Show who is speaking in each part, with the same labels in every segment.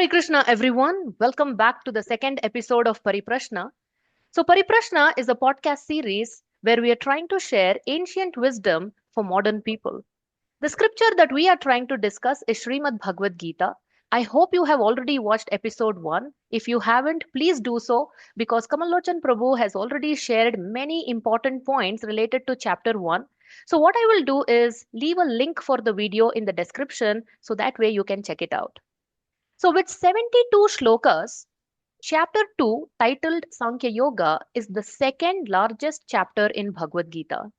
Speaker 1: Hare Krishna, everyone. Welcome back to the second episode of Pariprashna. So, Pariprashna is a podcast series where we are trying to share ancient wisdom for modern people. The scripture that we are trying to discuss is Srimad Bhagavad Gita. I hope you have already watched episode 1. If you haven't, please do so because Kamalochan Prabhu has already shared many important points related to chapter 1. So, what I will do is leave a link for the video in the description so that way you can check it out. So, with 72 shlokas, chapter 2, titled Sankhya Yoga, is the second largest chapter in Bhagavad Gita.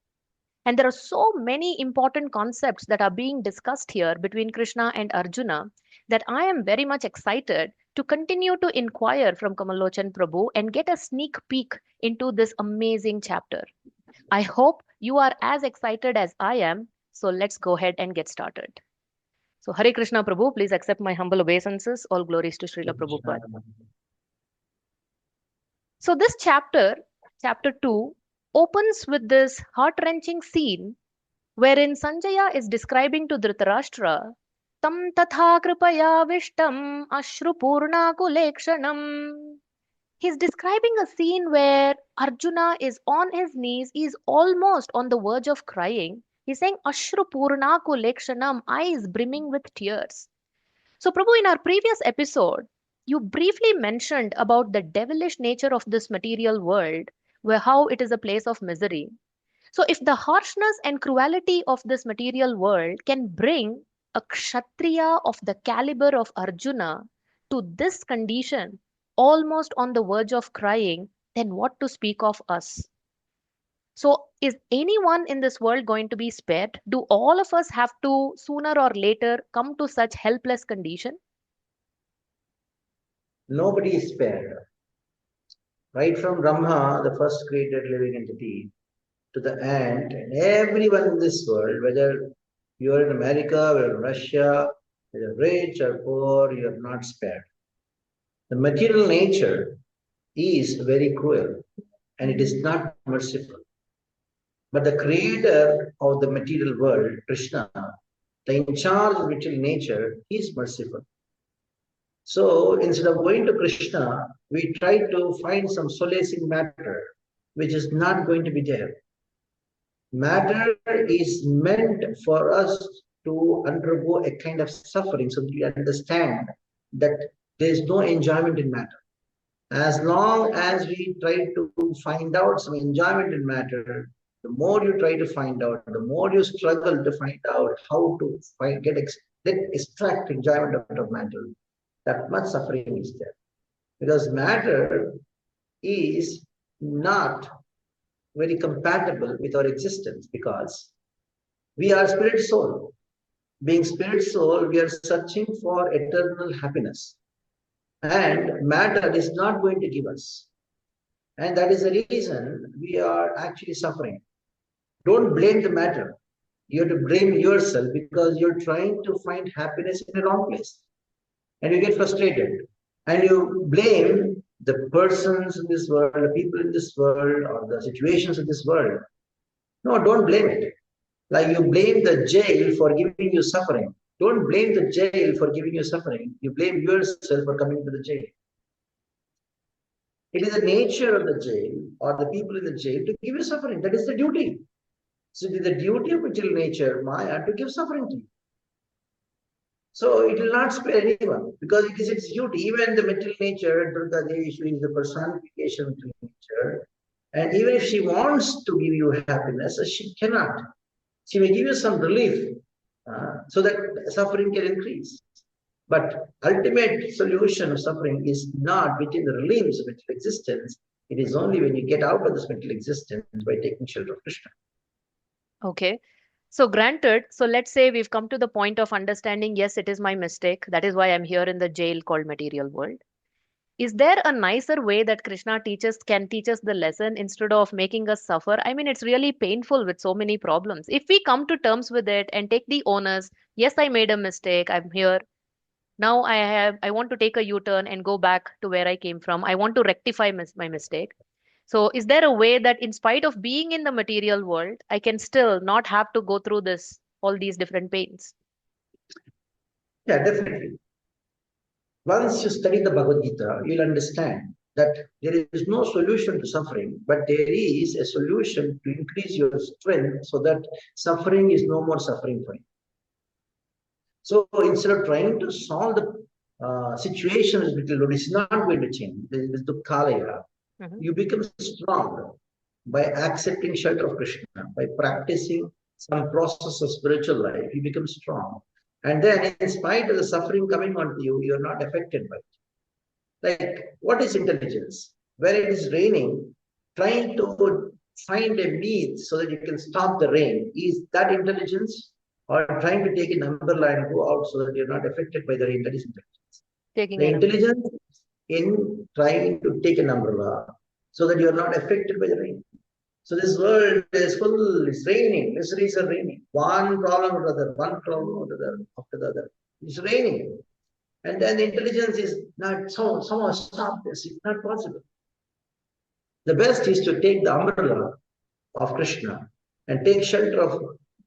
Speaker 1: And there are so many important concepts that are being discussed here between Krishna and Arjuna that I am very much excited to continue to inquire from Kamalochan Prabhu and get a sneak peek into this amazing chapter. I hope you are as excited as I am. So let's go ahead and get started. So, Hare Krishna Prabhu, please accept my humble obeisances. All glories to Srila Prabhupada. So, this chapter, chapter 2, opens with this heart wrenching scene wherein Sanjaya is describing to Dhritarashtra, Tam tatha kripaya vishtam ashrupurna kulekshanam. He's describing a scene where Arjuna is on his knees, he's almost on the verge of crying. He's saying, Ashrupurna kulekshanam, eyes brimming with tears. So, Prabhu, in our previous episode, you briefly mentioned about the devilish nature of this material world, where how it is a place of misery. So, if the harshness and cruelty of this material world can bring a kshatriya of the caliber of Arjuna to this condition, almost on the verge of crying, then what to speak of us? So, is anyone in this world going to be spared? Do all of us have to sooner or later come to such helpless condition?
Speaker 2: Nobody is spared. Right from Brahma, the first created living entity, to the ant, and everyone in this world, whether you are in America, or in Russia, whether rich or poor, you are not spared. The material nature is very cruel and it is not merciful. But the creator of the material world, Krishna, the in charge of material nature, he is merciful. So instead of going to Krishna, we try to find some solace in matter, which is not going to be there. Matter is meant for us to undergo a kind of suffering so that we understand that there is no enjoyment in matter. As long as we try to find out some enjoyment in matter, the more you try to find out, the more you struggle to find out how to extract enjoyment out of matter, that much suffering is there. Because matter is not very compatible with our existence because we are spirit soul. Being spirit soul, we are searching for eternal happiness. And matter is not going to give us. And that is the reason we are actually suffering. Don't blame the matter. You have to blame yourself because you're trying to find happiness in the wrong place. And you get frustrated. And you blame the persons in this world, the people in this world, or the situations in this world. No, don't blame it. Like you blame the jail for giving you suffering. Don't blame the jail for giving you suffering. You blame yourself for coming to the jail. It is the nature of the jail or the people in the jail to give you suffering. That is the duty. So it is the duty of material nature, Maya, to give suffering to you. So it will not spare anyone because it is its duty. Even the material nature, Durga Devi, she is the personification of material nature. And even if she wants to give you happiness, she cannot. She may give you some relief so that suffering can increase. But ultimate solution of suffering is not within the realms of material existence. It is only when you get out of this material existence by taking shelter of Krishna.
Speaker 1: Okay. So, granted, so let's say we've come to the point of understanding, yes, it is my mistake. That is why I'm here in the jail called material world. Is there a nicer way that Krishna can teach us the lesson instead of making us suffer? I mean, it's really painful with so many problems. If we come to terms with it and take the onus, yes, I made a mistake, I'm here. Now I want to take a U-turn and go back to where I came from. I want to rectify my mistake. So, is there a way that in spite of being in the material world, I can still not have to go through all these different pains?
Speaker 2: Yeah, definitely. Once you study the Bhagavad Gita, you'll understand that there is no solution to suffering, but there is a solution to increase your strength so that suffering is no more suffering for you. So instead of trying to solve the situations which is not going to change, this is the Kalaya, you become strong by accepting shelter of Krishna, by practicing some process of spiritual life, you become strong. And then, in spite of the suffering coming onto you, you're not affected by it. Like, what is intelligence? When it is raining, trying to find a means so that you can stop the rain, is that intelligence? Or trying to take an umbrella and go out so that you're not affected by the rain, that is intelligence.
Speaker 1: Taking
Speaker 2: The
Speaker 1: an umbrella.
Speaker 2: intelligence in trying to take an umbrella so that you're not affected by the rain. So this world is full, it's raining, miseries are raining. One problem after the other, one problem after the other. It's raining. And then the intelligence is not, somehow stop this. It's not possible. The best is to take the umbrella of Krishna and take shelter of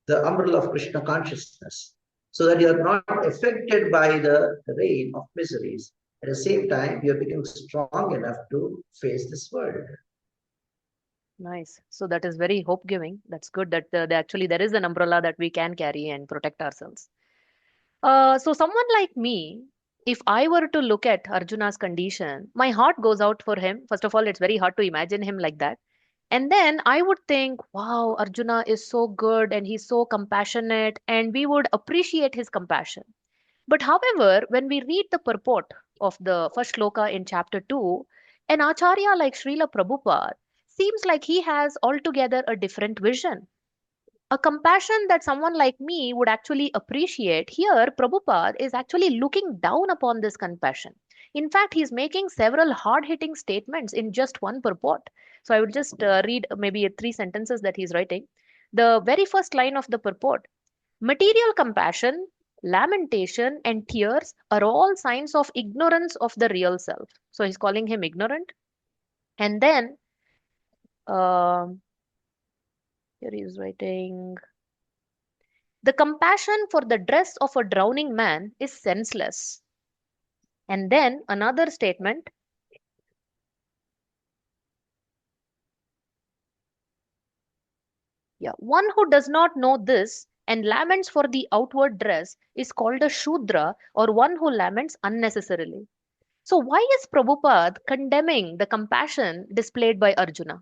Speaker 2: the umbrella of Krishna consciousness so that you are not affected by the rain of miseries. At the same time, you are becoming strong enough to face this world.
Speaker 1: Nice. So that is very hope giving. That's good that actually there is an umbrella that we can carry and protect ourselves. So someone like me, if I were to look at Arjuna's condition, my heart goes out for him. First of all, it's very hard to imagine him like that. And then I would think, wow, Arjuna is so good and he's so compassionate, and we would appreciate his compassion. But however, when we read the purport of the first shloka in chapter 2, an acharya like Srila Prabhupada seems like he has altogether a different vision. A compassion that someone like me would actually appreciate. Here, Prabhupada is actually looking down upon this compassion. In fact, he's making several hard hitting statements in just one purport. So I would just read maybe three sentences that he's writing. The very first line of the purport: material compassion, lamentation, and tears are all signs of ignorance of the real self. So he's calling him ignorant. And then um here he is writing, the compassion for the dress of a drowning man is senseless. And then another statement, yeah, one who does not know this and laments for the outward dress is called a Shudra, or one who laments unnecessarily. So, why is Prabhupada condemning the compassion displayed by Arjuna?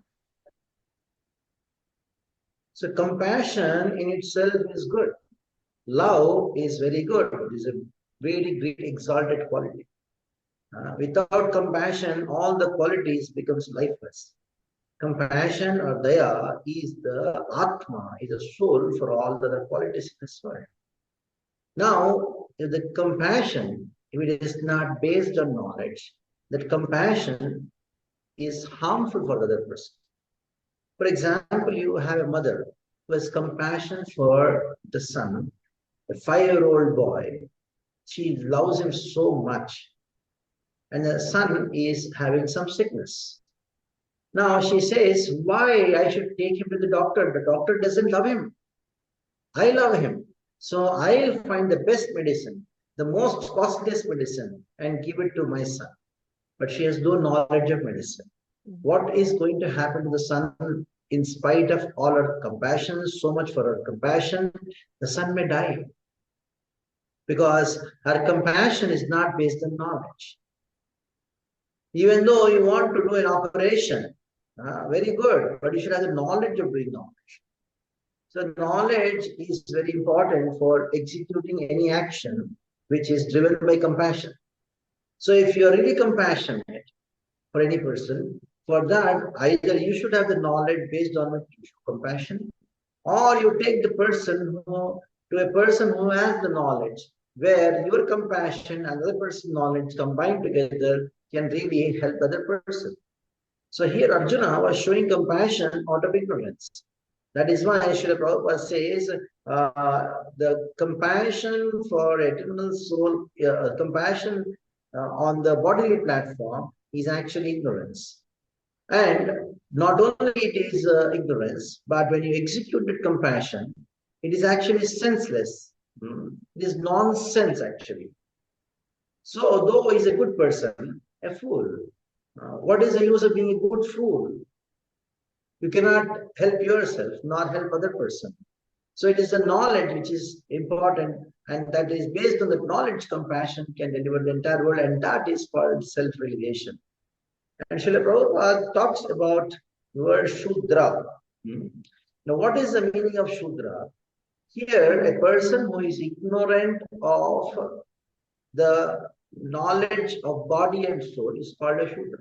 Speaker 2: So compassion in itself is good. Love is very good. It is a very great exalted quality. Without compassion, all the qualities becomes lifeless. Compassion or daya is the atma, is the soul for all the other qualities in this world. Now, if the compassion, if it is not based on knowledge, that compassion is harmful for the other person. For example, you have a mother who has compassion for the son, a 5-year-old boy. She loves him so much, and the son is having some sickness. Now she says, why I should take him to the doctor? The doctor doesn't love him. I love him. So I'll find the best medicine, the most costliest medicine, and give it to my son. But she has no knowledge of medicine. What is going to happen to the son in spite of all her compassion, so much for her compassion? The son may die because her compassion is not based on knowledge. Even though you want to do an operation, very good, but you should have the knowledge of doing knowledge. So knowledge is very important for executing any action which is driven by compassion. So if you're really compassionate for any person, for that, either you should have the knowledge based on compassion, or you take the person to a person who has the knowledge, where your compassion and other person's knowledge combined together can really help the other person. So here Arjuna was showing compassion out of ignorance. That is why Srila Prabhupada says the compassion for eternal soul, compassion on the bodily platform is actually ignorance. And not only it is ignorance, but when you execute that compassion, it is actually senseless. It is nonsense actually. So, though he is a good person, a fool. What is the use of being a good fool? You cannot help yourself, nor help other person. So it is the knowledge which is important, and that is based on the knowledge, compassion can deliver the entire world, and that is called self-realization. And Srila Prabhupada talks about the word Shudra. Hmm. Now, what is the meaning of Shudra? Here, a person who is ignorant of the knowledge of body and soul is called a Shudra.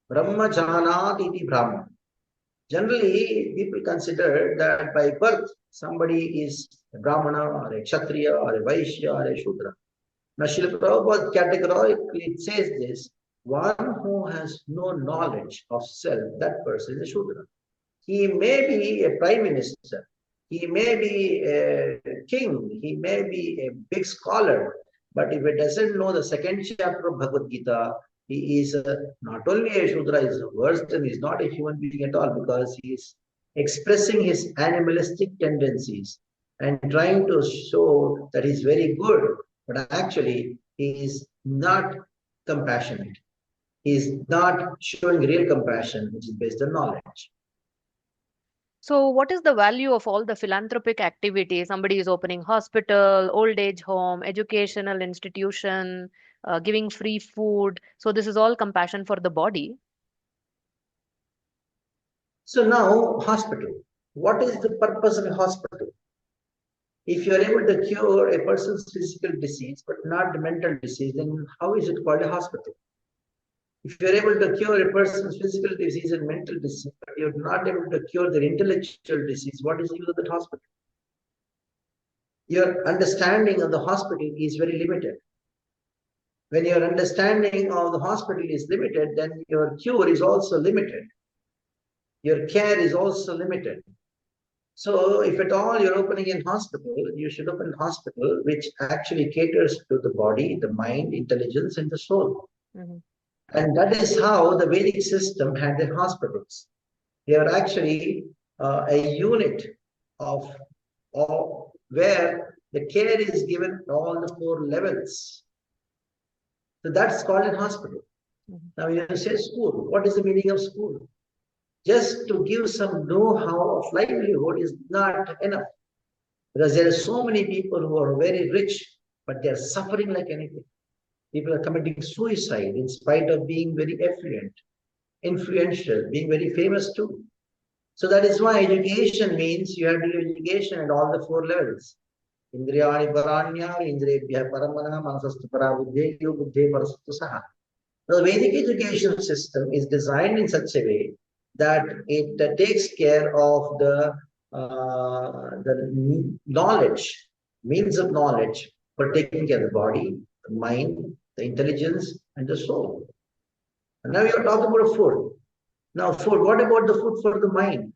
Speaker 2: Brahma Janat iti Brahma. Generally, people consider that by birth somebody is a Brahmana or a Kshatriya or a Vaishya or a Shudra. Now, Srila Prabhupada categorically says this: one who has no knowledge of self, that person is a Shudra. He may be a prime minister, he may be a king, he may be a big scholar, but if he doesn't know the second chapter of Bhagavad Gita, he is not only a Shudra, he is worse than he is not a human being at all, because he is expressing his animalistic tendencies and trying to show that he's very good, but actually he is not compassionate. He is not showing real compassion, which is based on knowledge.
Speaker 1: So, what is the value of all the philanthropic activity? Somebody is opening hospital, old age home, educational institution, giving free food. So, this is all compassion for the body.
Speaker 2: So now, hospital. What is the purpose of a hospital? If you are able to cure a person's physical disease, but not the mental disease, then how is it called a hospital? If you are able to cure a person's physical disease and mental disease, but you are not able to cure their intellectual disease, what is the use of that hospital? Your understanding of the hospital is very limited. When your understanding of the hospital is limited, then your cure is also limited. Your care is also limited. So if at all you're opening a hospital, you should open a hospital which actually caters to the body, the mind, intelligence, and the soul.
Speaker 1: Mm-hmm.
Speaker 2: And that is how the Vedic system had their hospitals. They are actually a unit of where the care is given at all the four levels. So that's called a hospital.
Speaker 1: Mm-hmm.
Speaker 2: Now you say school. What is the meaning of school? Just to give some know-how of livelihood is not enough. Because there are so many people who are very rich, but they are suffering like anything. People are committing suicide in spite of being very affluent, influential, being very famous too. So that is why education means you have to do education at all the four levels. Indriyani paranya, indriyabhya paramana, manasastu parabuddhe, yu buddhe parasastu saha. The Vedic education system is designed in such a way that it takes care of the knowledge, means of knowledge for taking care of the body, the mind, the intelligence, and the soul. And now you're talking about food. Now, food, what about the food for the mind?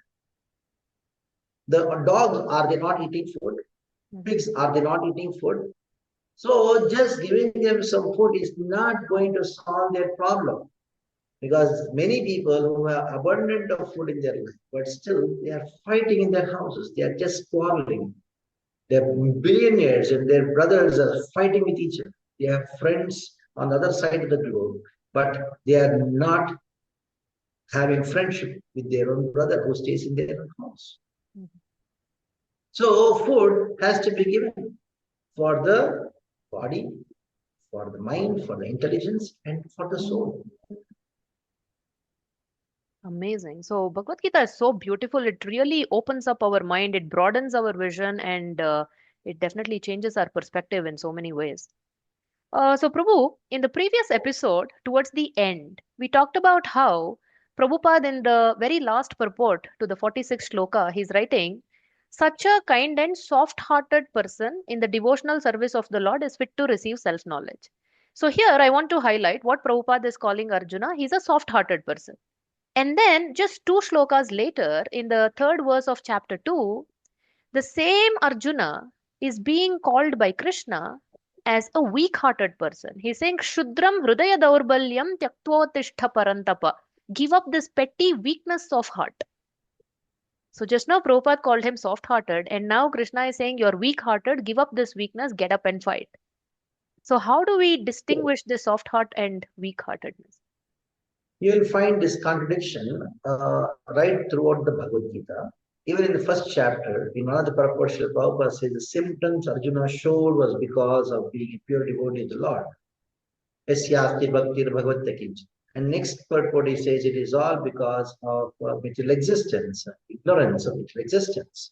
Speaker 2: The dogs, are they not eating food? Pigs, are they not eating food? So just giving them some food is not going to solve their problem. Because many people who have abundant of food in their life, but still they are fighting in their houses. They are just quarreling. They're billionaires and their brothers are fighting with each other. They have friends on the other side of the globe, but they are not having friendship with their own brother who stays in their own house. Mm-hmm. So food has to be given for the body, for the mind, for the intelligence, and for the soul.
Speaker 1: Amazing. So Bhagavad Gita is so beautiful. It really opens up our mind, it broadens our vision, and it definitely changes our perspective in so many ways. So Prabhu, in the previous episode, towards the end, we talked about how Prabhupada in the very last purport to the 46th shloka, he's writing, such a kind and soft-hearted person in the devotional service of the Lord is fit to receive self-knowledge. So here I want to highlight what Prabhupada is calling Arjuna. He's a soft-hearted person. And then, just two shlokas later, in the third verse of chapter 2, the same Arjuna is being called by Krishna as a weak hearted person. He's saying, Shudram Hrudaya Daurbalyam Tyaktvotishtha Parantapa. Give up this petty weakness of heart. So just now Prabhupada called him soft hearted, and now Krishna is saying, you're weak hearted, give up this weakness, get up and fight. So, how do we distinguish the soft heart and weak heartedness?
Speaker 2: You will find this contradiction right throughout the Bhagavad Gita. Even in the first chapter, in one of the purports, Prabhupada says the symptoms Arjuna showed was because of being a pure devotee of the Lord. Yasyasti bhaktir bhagavatakij. And next purport he says it is all because of material existence, ignorance of material existence.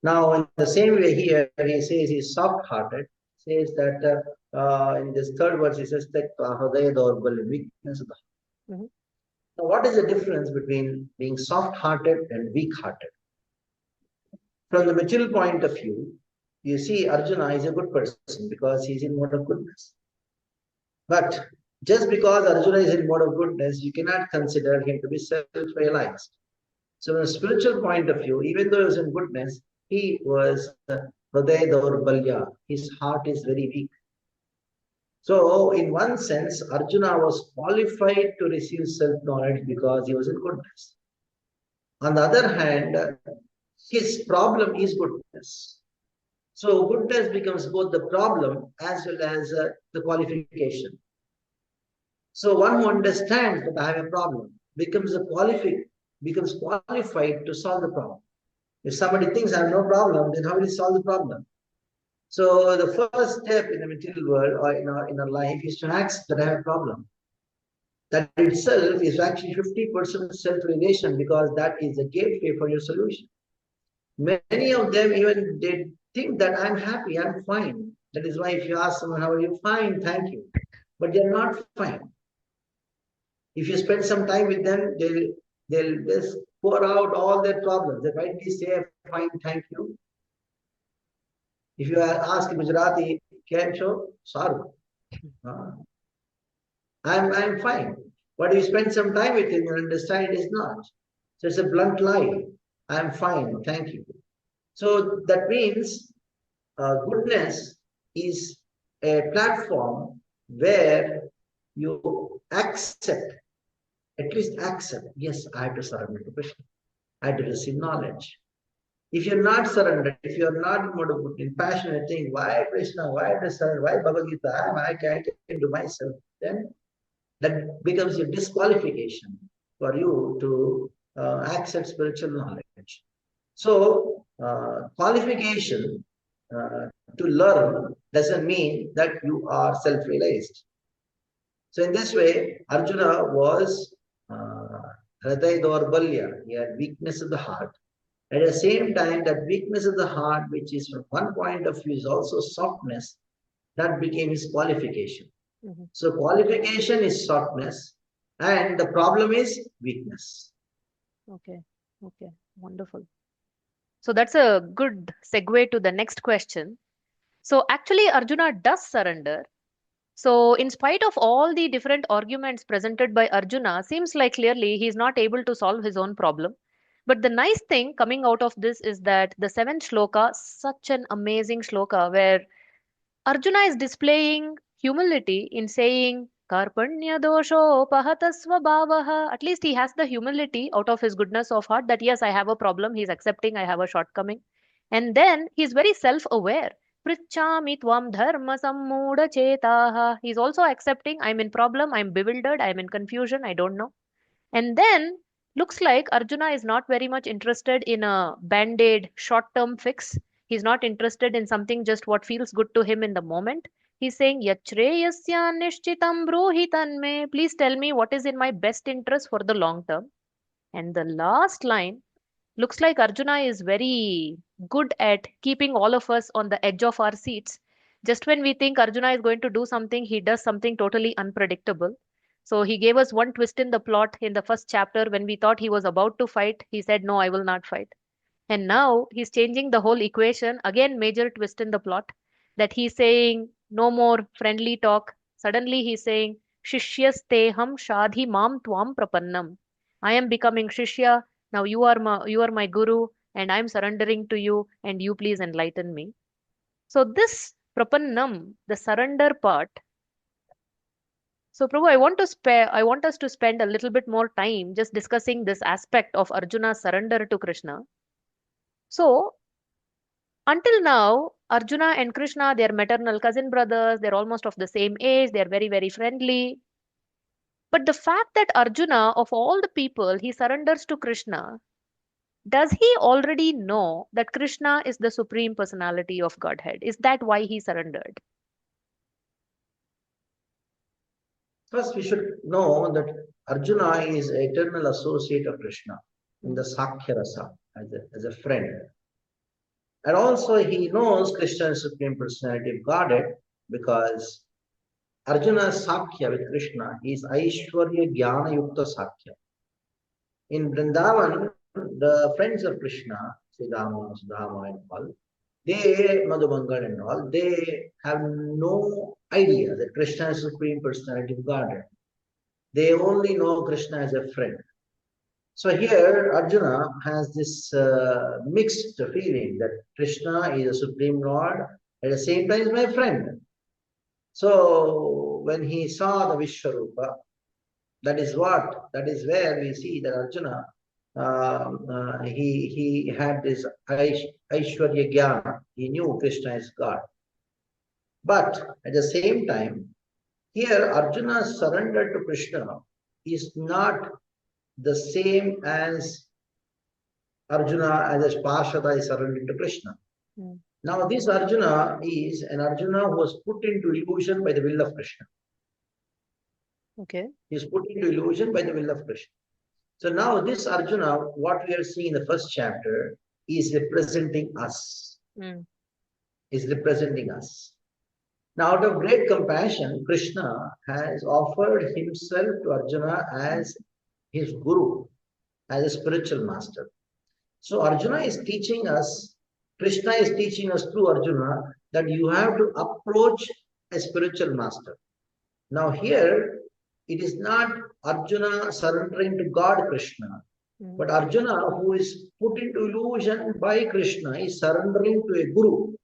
Speaker 2: Now, in the same way here, he says he's soft-hearted. Says that in this third verse, he says that weakness of the heart.
Speaker 1: Mhm.
Speaker 2: Now, what is the difference between being soft-hearted and weak-hearted? From the material point of view, you see Arjuna is a good person because he's in mode of goodness. But just because Arjuna is in mode of goodness, you cannot consider him to be self-realized. So, from a spiritual point of view, even though he was in goodness, he was Hriday Daurbalya. His heart is very weak. So, in one sense, Arjuna was qualified to receive self-knowledge because he was in goodness. On the other hand, his problem is goodness. So, goodness becomes both the problem as well as the qualification. So, one who understands that I have a problem becomes qualified to solve the problem. If somebody thinks I have no problem, then how will he solve the problem? So the first step in the material world or in our life is to accept that I have a problem. That itself is actually 50% self-realization because that is the gateway for your solution. Many of them even they think that I'm happy, I'm fine. That is why if you ask someone, how are you? Fine, thank you. But they're not fine. If you spend some time with them, they'll just pour out all their problems. They might say, fine, thank you. If you ask in Gujarati, "Kya cho?" Sorry. I'm fine. But if you spend some time with him, you understand it is not. So it's a blunt lie. I'm fine, thank you. So that means goodness is a platform where you accept, at least accept, yes, I have to surrender to Krishna. I have to receive knowledge. If you're not surrendered, if you're not in passionate thing, why Krishna, why the surrender, why Bhagavad Gita, I can do myself, then that becomes a disqualification for you to accept spiritual knowledge. So, qualification to learn doesn't mean that you are self-realized. So, in this way, Arjuna was Hriday Daurbalya, he had weakness of the heart. At the same time, that weakness of the heart, which is from one point of view, is also softness, that became his qualification.
Speaker 1: Mhm.
Speaker 2: So qualification is softness, and the problem is weakness.
Speaker 1: Okay, okay, wonderful. So that's a good segue to the next question. So actually, Arjuna does surrender. So, in spite of all the different arguments presented by Arjuna, seems like clearly he is not able to solve his own problem. But the nice thing coming out of this is that the seventh shloka, such an amazing shloka, where Arjuna is displaying humility in saying, Karpanya dosho pahatasva bhavaha. At least he has the humility out of his goodness of heart that yes, I have a problem. He's accepting I have a shortcoming. And then he's very self aware. Prichami tvam dharma sammuda chetaha. He's also accepting I'm in problem, I'm bewildered, I'm in confusion, I don't know. And then looks like Arjuna is not very much interested in a band aid short term fix. He's not interested in something just what feels good to him in the moment. He's saying, Yachreyasya nishchitam bruhi tanme. Please tell me what is in my best interest for the long term. And the last line looks like Arjuna is very good at keeping all of us on the edge of our seats. Just when we think Arjuna is going to do something, he does something totally unpredictable. So he gave us one twist in the plot in the first chapter when we thought he was about to fight. He said, no, I will not fight. And now he's changing the whole equation. Again, major twist in the plot that he's saying no more friendly talk. Suddenly he's saying, Shishyasteham shadhi mam tvam prapannam. I am becoming Shishya. Now you are my guru and I'm surrendering to you and you please enlighten me. So this prapannam, the surrender part. So Prabhu, I want us to spend a little bit more time just discussing this aspect of Arjuna's surrender to Krishna. So Until now, Arjuna and Krishna, they are maternal cousin brothers, they're almost of the same age, they're very, very friendly. But the fact that Arjuna, of all the people, he surrenders to Krishna, does he already know that Krishna is the supreme personality of Godhead? Is that why he surrendered?
Speaker 2: First, we should know that Arjuna is an eternal associate of Krishna in the
Speaker 1: Mm.
Speaker 2: Sakhya Rasa as a friend. And also, he knows Krishna is Supreme Personality of Godhead because Arjuna's Sakhya with Krishna is Aishwarya Jnana Yukta Sakhya. In Vrindavan, the friends of Krishna, Sridhama, Sudhama, and all, they, Madhubangal and all, they have no idea that Krishna is Supreme Personality of Godhead. They only know Krishna as a friend. So here, Arjuna has this mixed feeling that Krishna is a Supreme Lord, at the same time, is my friend. So when he saw the Vishwarupa, that is where we see that Arjuna, he had this Aishwarya Jnana. He knew Krishna is God. But at the same time, here Arjuna's surrender to Krishna is not the same as Arjuna as a Parshada is surrendering to Krishna.
Speaker 1: Mm.
Speaker 2: Now this Arjuna is an Arjuna who was put into illusion by the will of Krishna.
Speaker 1: Okay.
Speaker 2: He is put into illusion by the will of Krishna. So now this Arjuna, what we are seeing in the first chapter, is representing us.
Speaker 1: Mm.
Speaker 2: Is representing us. Now, out of great compassion, Krishna has offered himself to Arjuna as his guru, as a spiritual master. So Arjuna is teaching us, Krishna is teaching us through Arjuna that you have to approach a spiritual master. Now here, it is not Arjuna surrendering to God Krishna, but Arjuna, who is put into illusion by Krishna, is surrendering to a guru.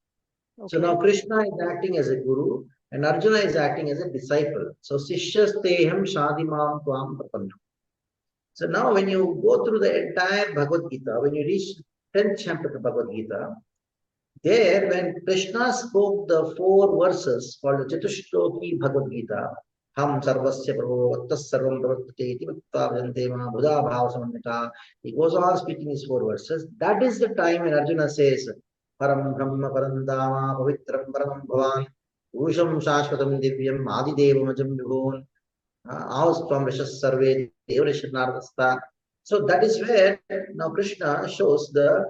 Speaker 2: So now Krishna is acting as a guru and Arjuna is acting as a disciple. So Sishyasteham Shadimam Tvam Prapannam. So now when you go through the entire Bhagavad Gita, when you reach 10th chapter of the Bhagavad Gita, there when Krishna spoke the 4 verses called the Chatushloki Bhagavad Gita, Ham Sarvasya Prabhu Vattas Sarvam Pravartate Iti Vakta Vajante Ma Buddha Bhava Samannita. He goes on speaking these 4 verses. That is the time when Arjuna says, Param Brahma Parandama Pavitram Paramam Bhavan Usham Shashvatam Divyam Adidevam Vibhon Avastvam Rishas Sarve Devarishnarvasta. So that is where now Krishna shows the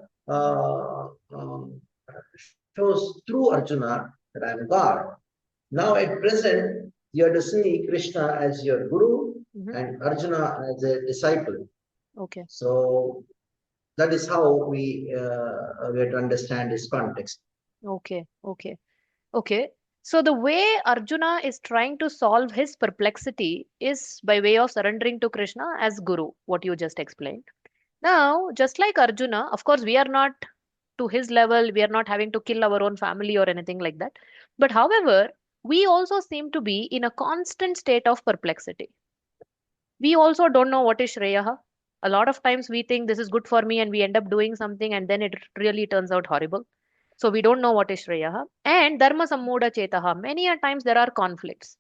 Speaker 2: shows through Arjuna that I am God. Now at present, you have to see Krishna as your guru and Arjuna as a disciple.
Speaker 1: Okay.
Speaker 2: So that is how we have to understand this context.
Speaker 1: Okay. Okay. Okay. So the way Arjuna is trying to solve his perplexity is by way of surrendering to Krishna as Guru, what you just explained. Now, just like Arjuna, of course, we are not to his level, we are not having to kill our own family or anything like that. But however, we also seem to be in a constant state of perplexity. We also don't know what is Shreya. A lot of times we think this is good for me and we end up doing something and then it really turns out horrible. So we don't know what is Shreya. And Dharma Sammuda Chetaha. Many a times there are conflicts.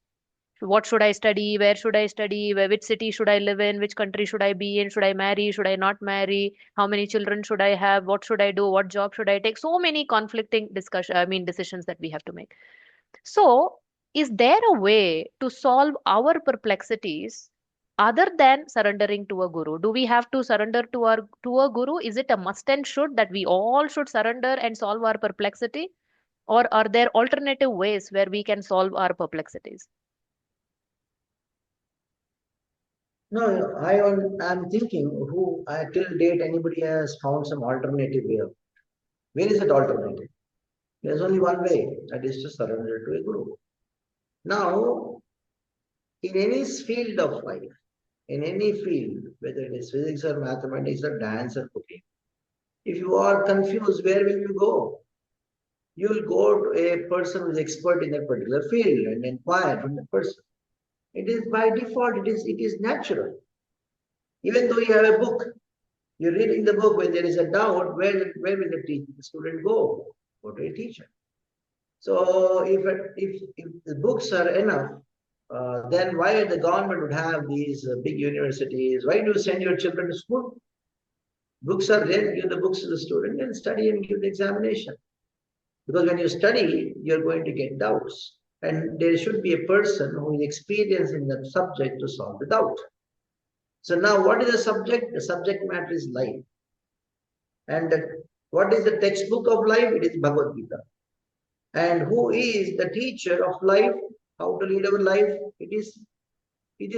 Speaker 1: What should I study? Where should I study? Which city should I live in? Which country should I be in? Should I marry? Should I not marry? How many children should I have? What should I do? What job should I take? So many conflicting decisions that we have to make. So, is there a way to solve our perplexities other than surrendering to a guru? Do we have to surrender to a guru? Is it a must and should that we all should surrender and solve our perplexity? Or are there alternative ways where we can solve our perplexities?
Speaker 2: No, I'm thinking who till date anybody has found some alternative way of. Where is that alternative? There's only one way, that is to surrender to a guru. Now, in any field of life, in any field, whether it is physics or mathematics or dance or cooking, if you are confused, where will you go? You will go to a person who is expert in that particular field and inquire from the person. It is by default, it is natural. Even though you have a book, you're reading the book, when there is a doubt, where will the student go? go to a teacher. So if the books are enough, then why the government would have these big universities? Why do you send your children to school? Books are there, give the books to the student and study and give the examination. Because when you study, you're going to get doubts. And there should be a person who is experienced in that subject to solve the doubt. So now what is the subject? The subject matter is life. And what is the textbook of life? It is Bhagavad Gita. And who is the teacher of life? How to lead our life? It is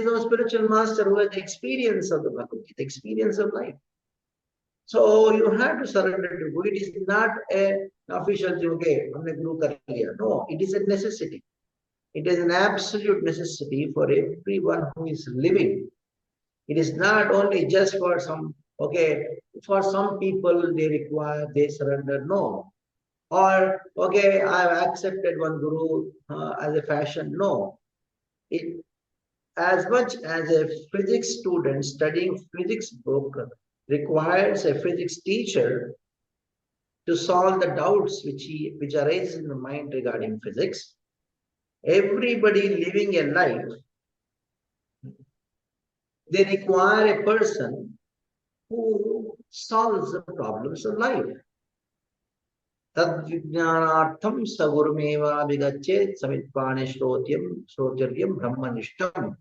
Speaker 2: our spiritual master who has the experience of the Bhagavad Gita, experience of life. So you have to surrender to Guru. It is not an official thing, okay, हमने Guru कर लिया. No, it is a necessity. It is an absolute necessity for everyone who is living. It is not only just for some, okay, for some people they surrender. No. Or, okay, I've accepted one Guru as a fashion. No. It, as much as a physics student studying physics book requires a physics teacher to solve the doubts which arise in the mind regarding physics, everybody living a life, they require a person who solves the problems of life. Tadvijnanartham sagurumeva vigachet samitpane shrotyam brahmanishtam.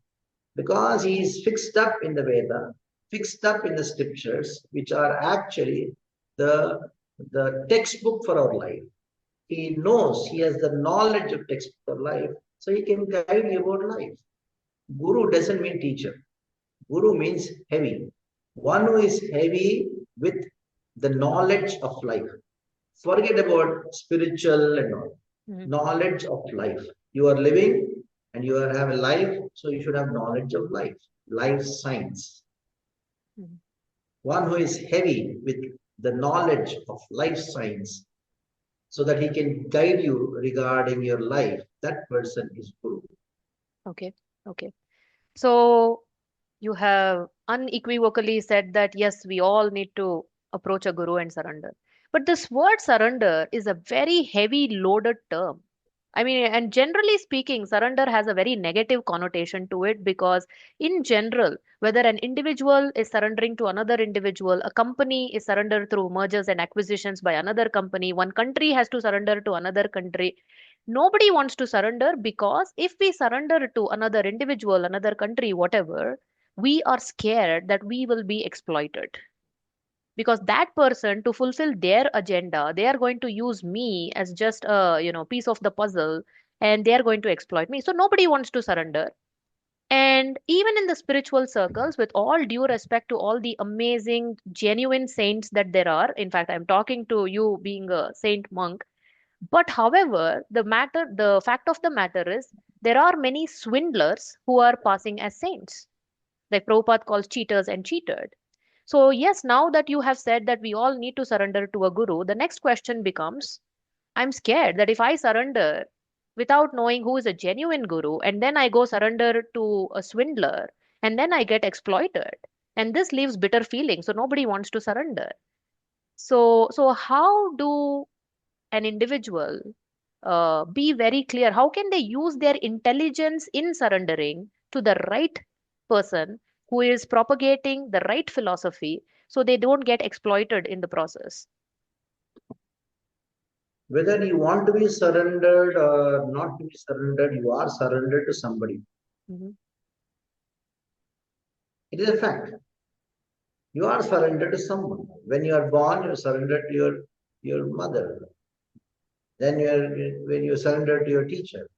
Speaker 2: Because he is fixed up in the Veda, fixed up in the scriptures, which are actually the textbook for our life. He knows, he has the knowledge of textbook for life, so he can guide you about life. Guru doesn't mean teacher. Guru means heavy. One who is heavy with the knowledge of life. Forget about spiritual and all. Knowledge of life. You are living and you have a life, so you should have knowledge of life, life science. One who is heavy with the knowledge of life science, so that he can guide you regarding your life, that person is Guru.
Speaker 1: Okay. So you have unequivocally said that yes, we all need to approach a guru and surrender. But this word surrender is a very heavy loaded term. I mean, and generally speaking, surrender has a very negative connotation to it because, in general, whether an individual is surrendering to another individual, a company is surrendered through mergers and acquisitions by another company, one country has to surrender to another country. Nobody wants to surrender because if we surrender to another individual, another country, whatever, we are scared that we will be exploited because that person to fulfill their agenda they are going to use me as just a piece of the puzzle, and they are going to exploit me, so nobody wants to surrender. And even in the spiritual circles, with all due respect to all the amazing genuine saints that there are, in fact I'm talking to you being a saint monk, but however the fact of the matter is there are many swindlers who are passing as saints, like Prabhupada calls cheaters and cheated. So, yes, now that you have said that we all need to surrender to a guru, the next question becomes I'm scared that if I surrender without knowing who is a genuine guru, and then I go surrender to a swindler, and then I get exploited, and this leaves bitter feelings. So, nobody wants to surrender. So how do an individual be very clear? How can they use their intelligence in surrendering to the right person who is propagating the right philosophy so they don't get exploited in the process?
Speaker 2: Whether you want to be surrendered or not to be surrendered, you are surrendered to somebody.
Speaker 1: Mhm.
Speaker 2: It is a fact. You are surrendered to someone. When you are born, you are surrendered to your mother. Then when you surrender to your teacher,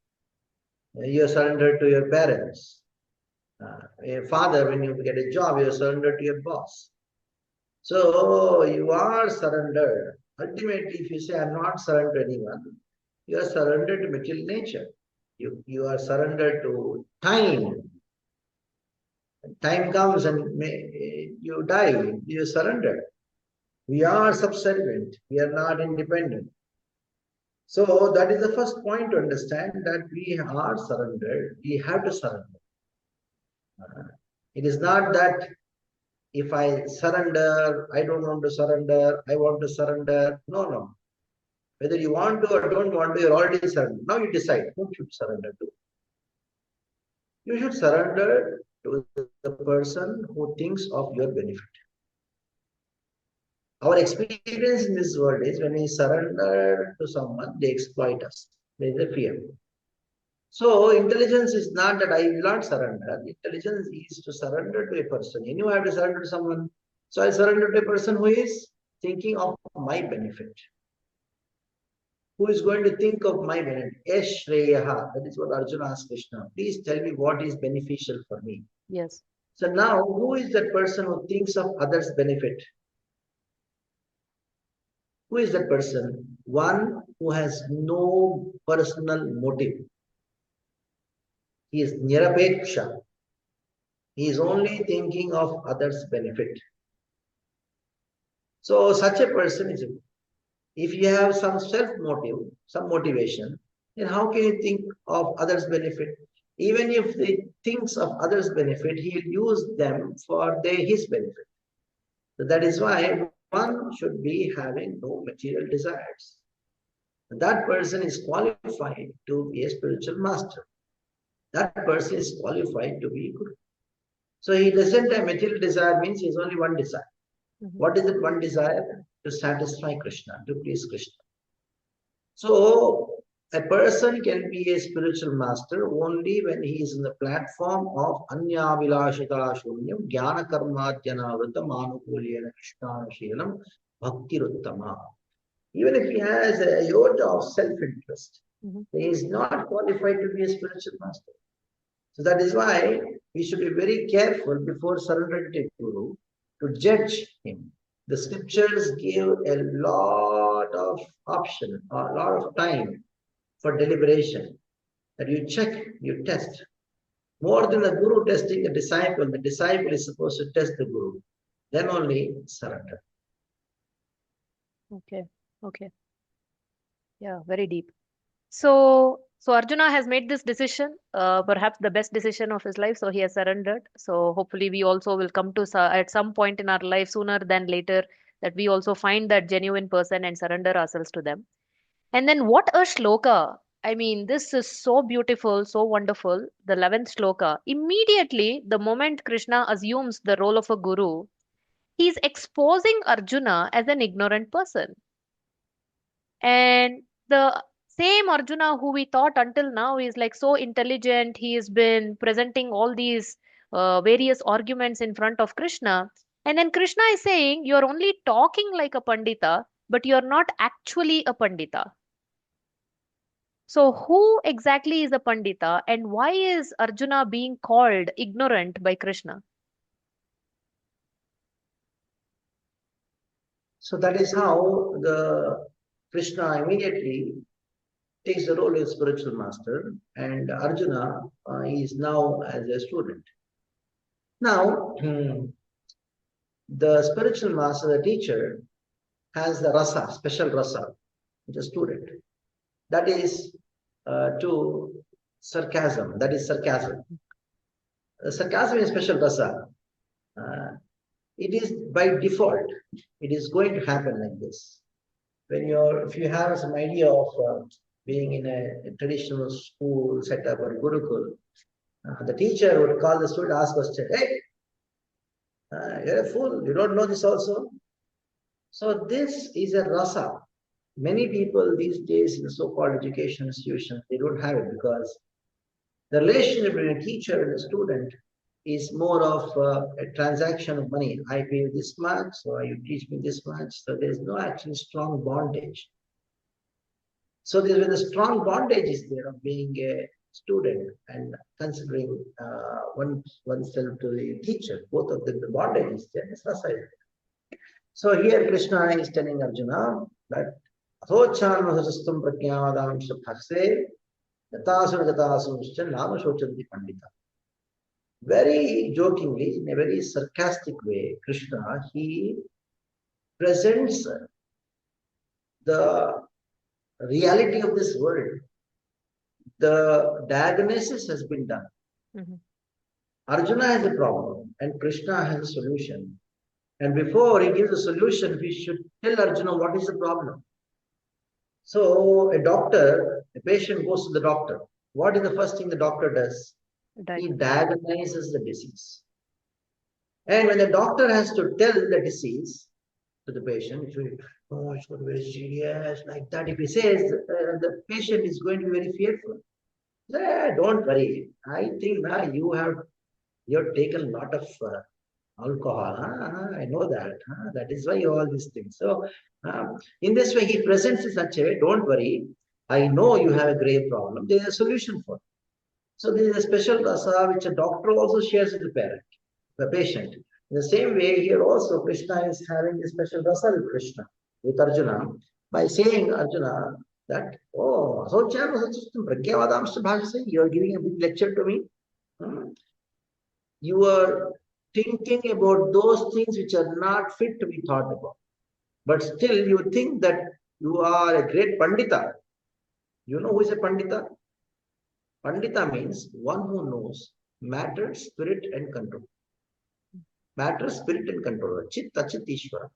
Speaker 2: you are surrendered to your parents. Your father, when you get a job, you are surrendered to your boss. So you are surrendered. Ultimately, if you say, I'm not surrendered to anyone, you are surrendered to material nature. You are surrendered to time. Time comes and you die, you surrender. We are subservient. We are not independent. So that is the first point to understand that we are surrendered. We have to surrender. It is not that if I surrender, I don't want to surrender, I want to surrender. No, no. Whether you want to or don't want to, you're already surrendered. Now you decide whom should surrender to. You should surrender to the person who thinks of your benefit. Our experience in this world is when we surrender to someone, they exploit us. There is a fear. So intelligence is not that I will not surrender. Intelligence is to surrender to a person. And you have to surrender to someone. So I surrender to a person who is thinking of my benefit. Who is going to think of my benefit? Shreyaha. That is what Arjuna asked Krishna. Please tell me what is beneficial for me.
Speaker 1: Yes.
Speaker 2: So now, who is that person who thinks of others' benefit? Who is that person? One who has no personal motive. He is nirapeksha. He is only thinking of others' benefit. So such a person is, if you have some self-motive, some motivation, then how can you think of others' benefit? Even if he thinks of others' benefit, he will use them for his benefit. So that is why one should be having no material desires. That person is qualified to be a spiritual master. That person is qualified to be guru. So he doesn't have material desire, means he has only one desire. What is it one desire? To satisfy Krishna, to please Krishna. So a person can be a spiritual master only when he is in the platform of Anya Vilashita Shunyam Jnana Karmadhyanavrtam Anukulyena Krishnanushilam Bhakti Ruttama. Even if he has a iota of self-interest, he is not qualified to be a spiritual master. So that is why we should be very careful before surrendering to Guru to judge him. The scriptures give a lot of option or a lot of time for deliberation. That you check, you test. More than the Guru testing the disciple is supposed to test the Guru. Then only surrender.
Speaker 1: Okay. Okay. Yeah, very deep. So Arjuna has made this decision, perhaps the best decision of his life. So he has surrendered. So hopefully we also will come to at some point in our life, sooner than later, that we also find that genuine person and surrender ourselves to them. And then what a shloka! I mean, this is so beautiful, so wonderful. The 11th shloka. Immediately, the moment Krishna assumes the role of a guru, he's exposing Arjuna as an ignorant person. And the same Arjuna who we thought until now is like so intelligent, he has been presenting all these various arguments in front of Krishna. And then Krishna is saying, you're only talking like a Pandita, but you're not actually a Pandita. So, who exactly is a Pandita and why is Arjuna being called ignorant by Krishna?
Speaker 2: So that is how the Krishna immediately takes the role of spiritual master, and Arjuna is now as a student. Now, the spiritual master, the teacher, has the rasa, special rasa, the student. That is to sarcasm. That is sarcasm. Sarcasm is special rasa. It is by default. It is going to happen like this. If you have some idea of being in a traditional school setup or gurukul, the teacher would call the student, ask question, hey, you're a fool, you don't know this also. So this is a rasa. Many people these days in the so-called education institutions, they don't have it because the relationship between a teacher and a student is more of a transaction of money. I pay you this much, so you teach me this much. So there's no actually strong bondage. So there's when the strong bondage is there of being a student and considering oneself to the teacher. Both of them, the bondage is there. It's rasa. So here Krishna is telling Arjuna that Adhochanmasastam pragyavadam shabhase yatasuna yatasumscha nama shochanti pandita. Very jokingly, in a very sarcastic way, Krishna, he presents the reality of this world. The diagnosis has been done. Arjuna has a problem and Krishna has a solution. And before he gives a solution, we should tell Arjuna what is the problem. So a patient goes to the doctor. What is the first thing the doctor does? He diagnoses the disease. And when the doctor has to tell the disease to the patient, oh, it's got very serious, like that. If he says, the patient is going to be very fearful. Don't worry. I think you've taken a lot of alcohol. I know that. That is why you all these things. So, in this way, he presents in such a way, don't worry. I know you have a grave problem. There is a solution for it. So, this is a special rasa which a doctor also shares with the patient. In the same way, here also Krishna is having a special rasa with Krishna, with Arjuna, by saying Arjuna that, oh, you are giving a big lecture to me. You are thinking about those things which are not fit to be thought about. But still, you think that you are a great Pandita. You know who is a Pandita? Pandita means one who knows matter, spirit, and control. Matter, spirit, and control. Chit, Achit, Ishvara.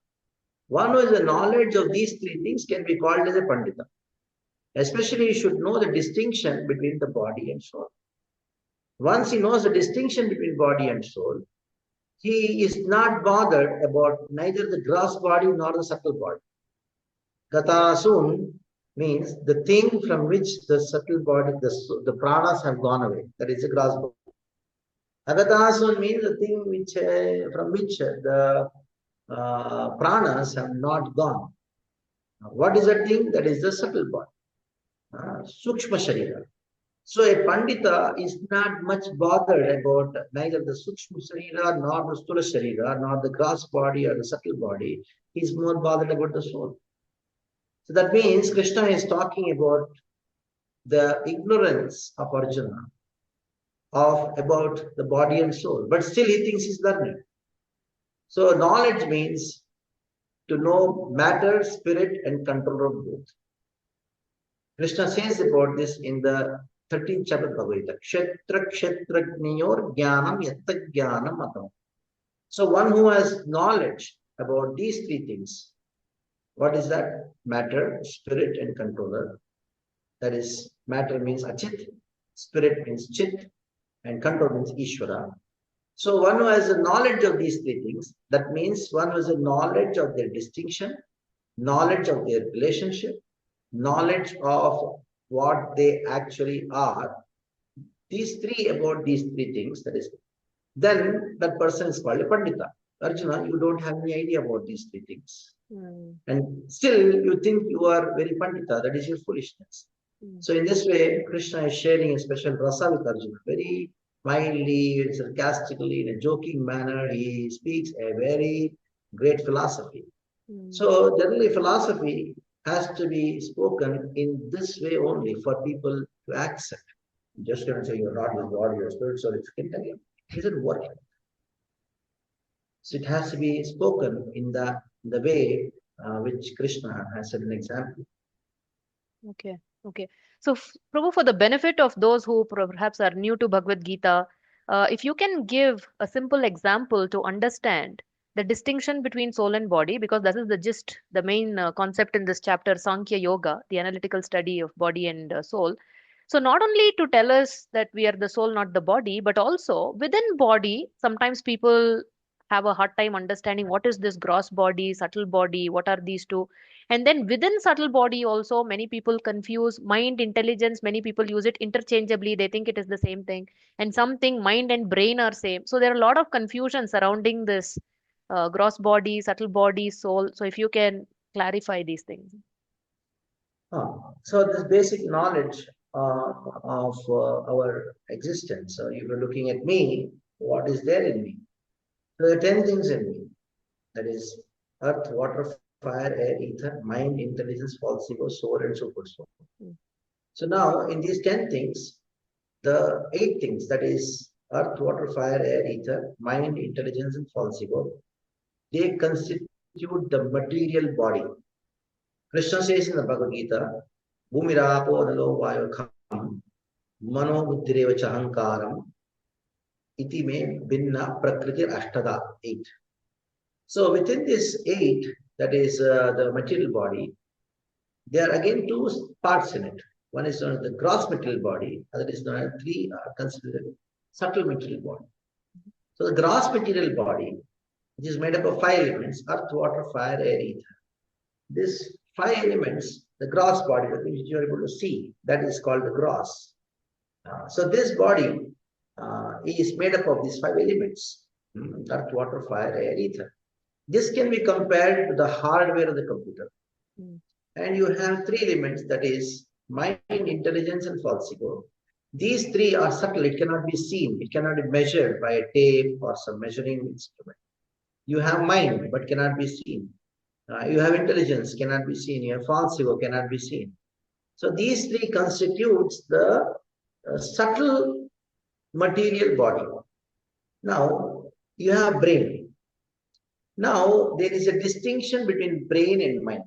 Speaker 2: One who has a knowledge of these three things can be called as a Pandita. Especially, you should know the distinction between the body and soul. Once he knows the distinction between body and soul, he is not bothered about neither the gross body nor the subtle body. Gatasun means the thing from which the subtle body, the pranas have gone away. That is the gross body. Agatasun means the thing which from which the pranas have not gone. What is that thing? That is the subtle body. Sukshma Sharira. So a Pandita is not much bothered about neither the Sukshma Sharira, nor the Sthula Sharira, nor the gross body or the subtle body. He is more bothered about the soul. So that means Krishna is talking about the ignorance of Arjuna about the body and soul, but still he thinks he's learning. So knowledge means to know matter, spirit, and control of both. Krishna says about this in the 13th chapter of Bhagavad Gita. Kshetra kshetrajnyor jnanam yatta jnanam atam. So one who has knowledge about these three things, what is that? Matter, spirit, and controller. That is, matter means Achit, spirit means Chit, and control means Ishvara. So one who has a knowledge of these three things, that means one who has a knowledge of their distinction, knowledge of their relationship, knowledge of what they actually are. These three, about these three things, that is, then that person is called a Pandita. Arjuna, you don't have any idea about these three things. And still you think you are very Pandita, that is your foolishness. So in this way, Krishna is sharing a special rasa with Arjuna. Very mildly, sarcastically, in a joking manner, he speaks a very great philosophy. So generally philosophy has to be spoken in this way only for people to accept. Just going to say you're not your body, your spirit, so it's it isn't working. So it has to be spoken in the way which Krishna has set an example.
Speaker 1: Okay, okay. So, Prabhu, for the benefit of those who perhaps are new to Bhagavad Gita, if you can give a simple example to understand the distinction between soul and body, because that is the gist, the main concept in this chapter, Sankhya Yoga, the analytical study of body and soul. So, not only to tell us that we are the soul, not the body, but also within body, sometimes people have a hard time understanding what is this gross body, subtle body, what are these two. And then within subtle body also, many people confuse mind, intelligence. Many people use it interchangeably. They think it is the same thing. And something mind and brain are same. So there are a lot of confusion surrounding this gross body, subtle body, soul. So if you can clarify these things.
Speaker 2: So this basic knowledge of our existence. So if you're looking at me, what is there in me? So there are 10 things in me. That is earth, water, fire, air, ether, mind, intelligence, false ego, soul, and super soul. So now in these 10 things, the 8 things, that is earth, water, fire, air, ether, mind, intelligence, and false ego, they constitute the material body. Krishna says in the Bhagavad Gita, Bhumirapo nalo vayokham mano buddhireva chahankaram iti me binna prakriti ashtada 8. So within this 8, that is the material body, There are again two parts in it. One is known as the gross material body, other is known as three are considered subtle material body. So the gross material body, which is made up of five elements, earth, water, fire, air, ether. These five elements, the gross body, which you are able to see, that is called the gross. So this body is made up of these five elements, earth, water, fire, air, ether. This can be compared to the hardware of the computer. And you have three elements, that is mind, intelligence, and false ego. These three are subtle. It cannot be seen. It cannot be measured by a tape or some measuring instrument. You have mind, but cannot be seen. You have intelligence, cannot be seen. You have false ego, cannot be seen. So these three constitutes the subtle material body. Now, you have brain. Now, there is a distinction between brain and mind.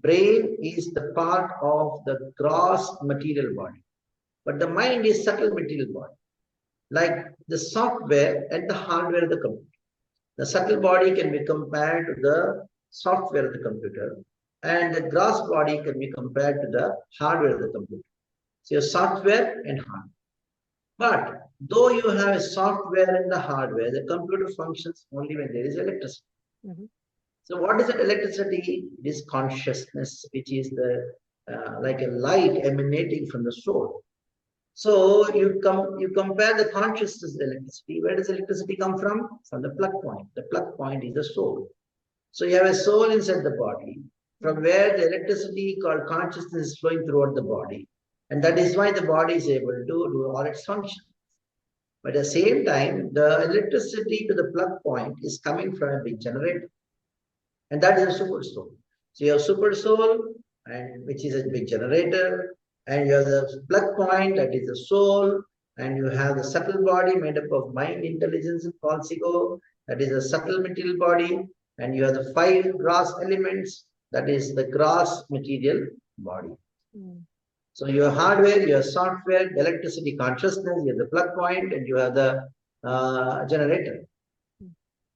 Speaker 2: Brain is the part of the gross material body, but the mind is subtle material body, like the software and the hardware of the computer. The subtle body can be compared to the software of the computer, and the gross body can be compared to the hardware of the computer. So your software and hardware. But though you have a software and the hardware, the computer functions only when there is electricity. So what is that electricity? It is consciousness, which is the like a light emanating from the soul. So you compare the consciousness with electricity. Where does electricity come from? From the plug point. The plug point is the soul. So you have a soul inside the body, from where the electricity called consciousness is flowing throughout the body. And that is why the body is able to do all its functions. But at the same time, the electricity to the plug point is coming from a big generator. And that is a super soul. So you have super soul, and which is a big generator, and you have the plug point, that is the soul, and you have the subtle body made up of mind, intelligence, and false ego, that is a subtle material body, and you have the five gross elements, that is the gross material body. So you have hardware, you have software, electricity, consciousness, you have the plug point, and you have the generator,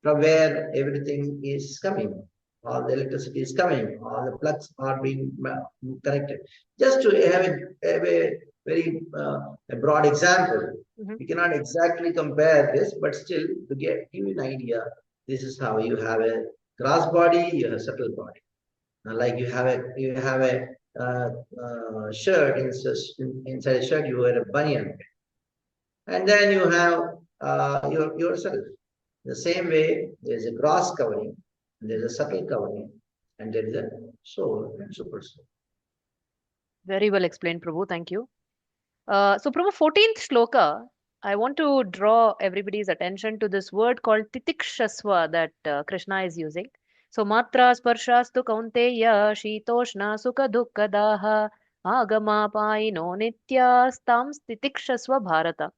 Speaker 2: from where everything is coming. All the electricity is coming, all the plugs are being connected. Just to have a very a broad example, we cannot exactly compare this, but still to give you an idea, this is how you have a gross body, you have a subtle body. Like you have a shirt, inside a shirt you wear a bunion, and then you have yourself. The same way, there is a gross covering, there is a subtle covering, and there is a soul and super soul.
Speaker 1: Very well explained, Prabhu. Thank you. So, Prabhu, 14th shloka, I want to draw everybody's attention to this word called titikshasva that Krishna is using. So, matra sparshastu kaunteya shitoshna sukha dukkha daha agama paino nityastam titikshasva bharata.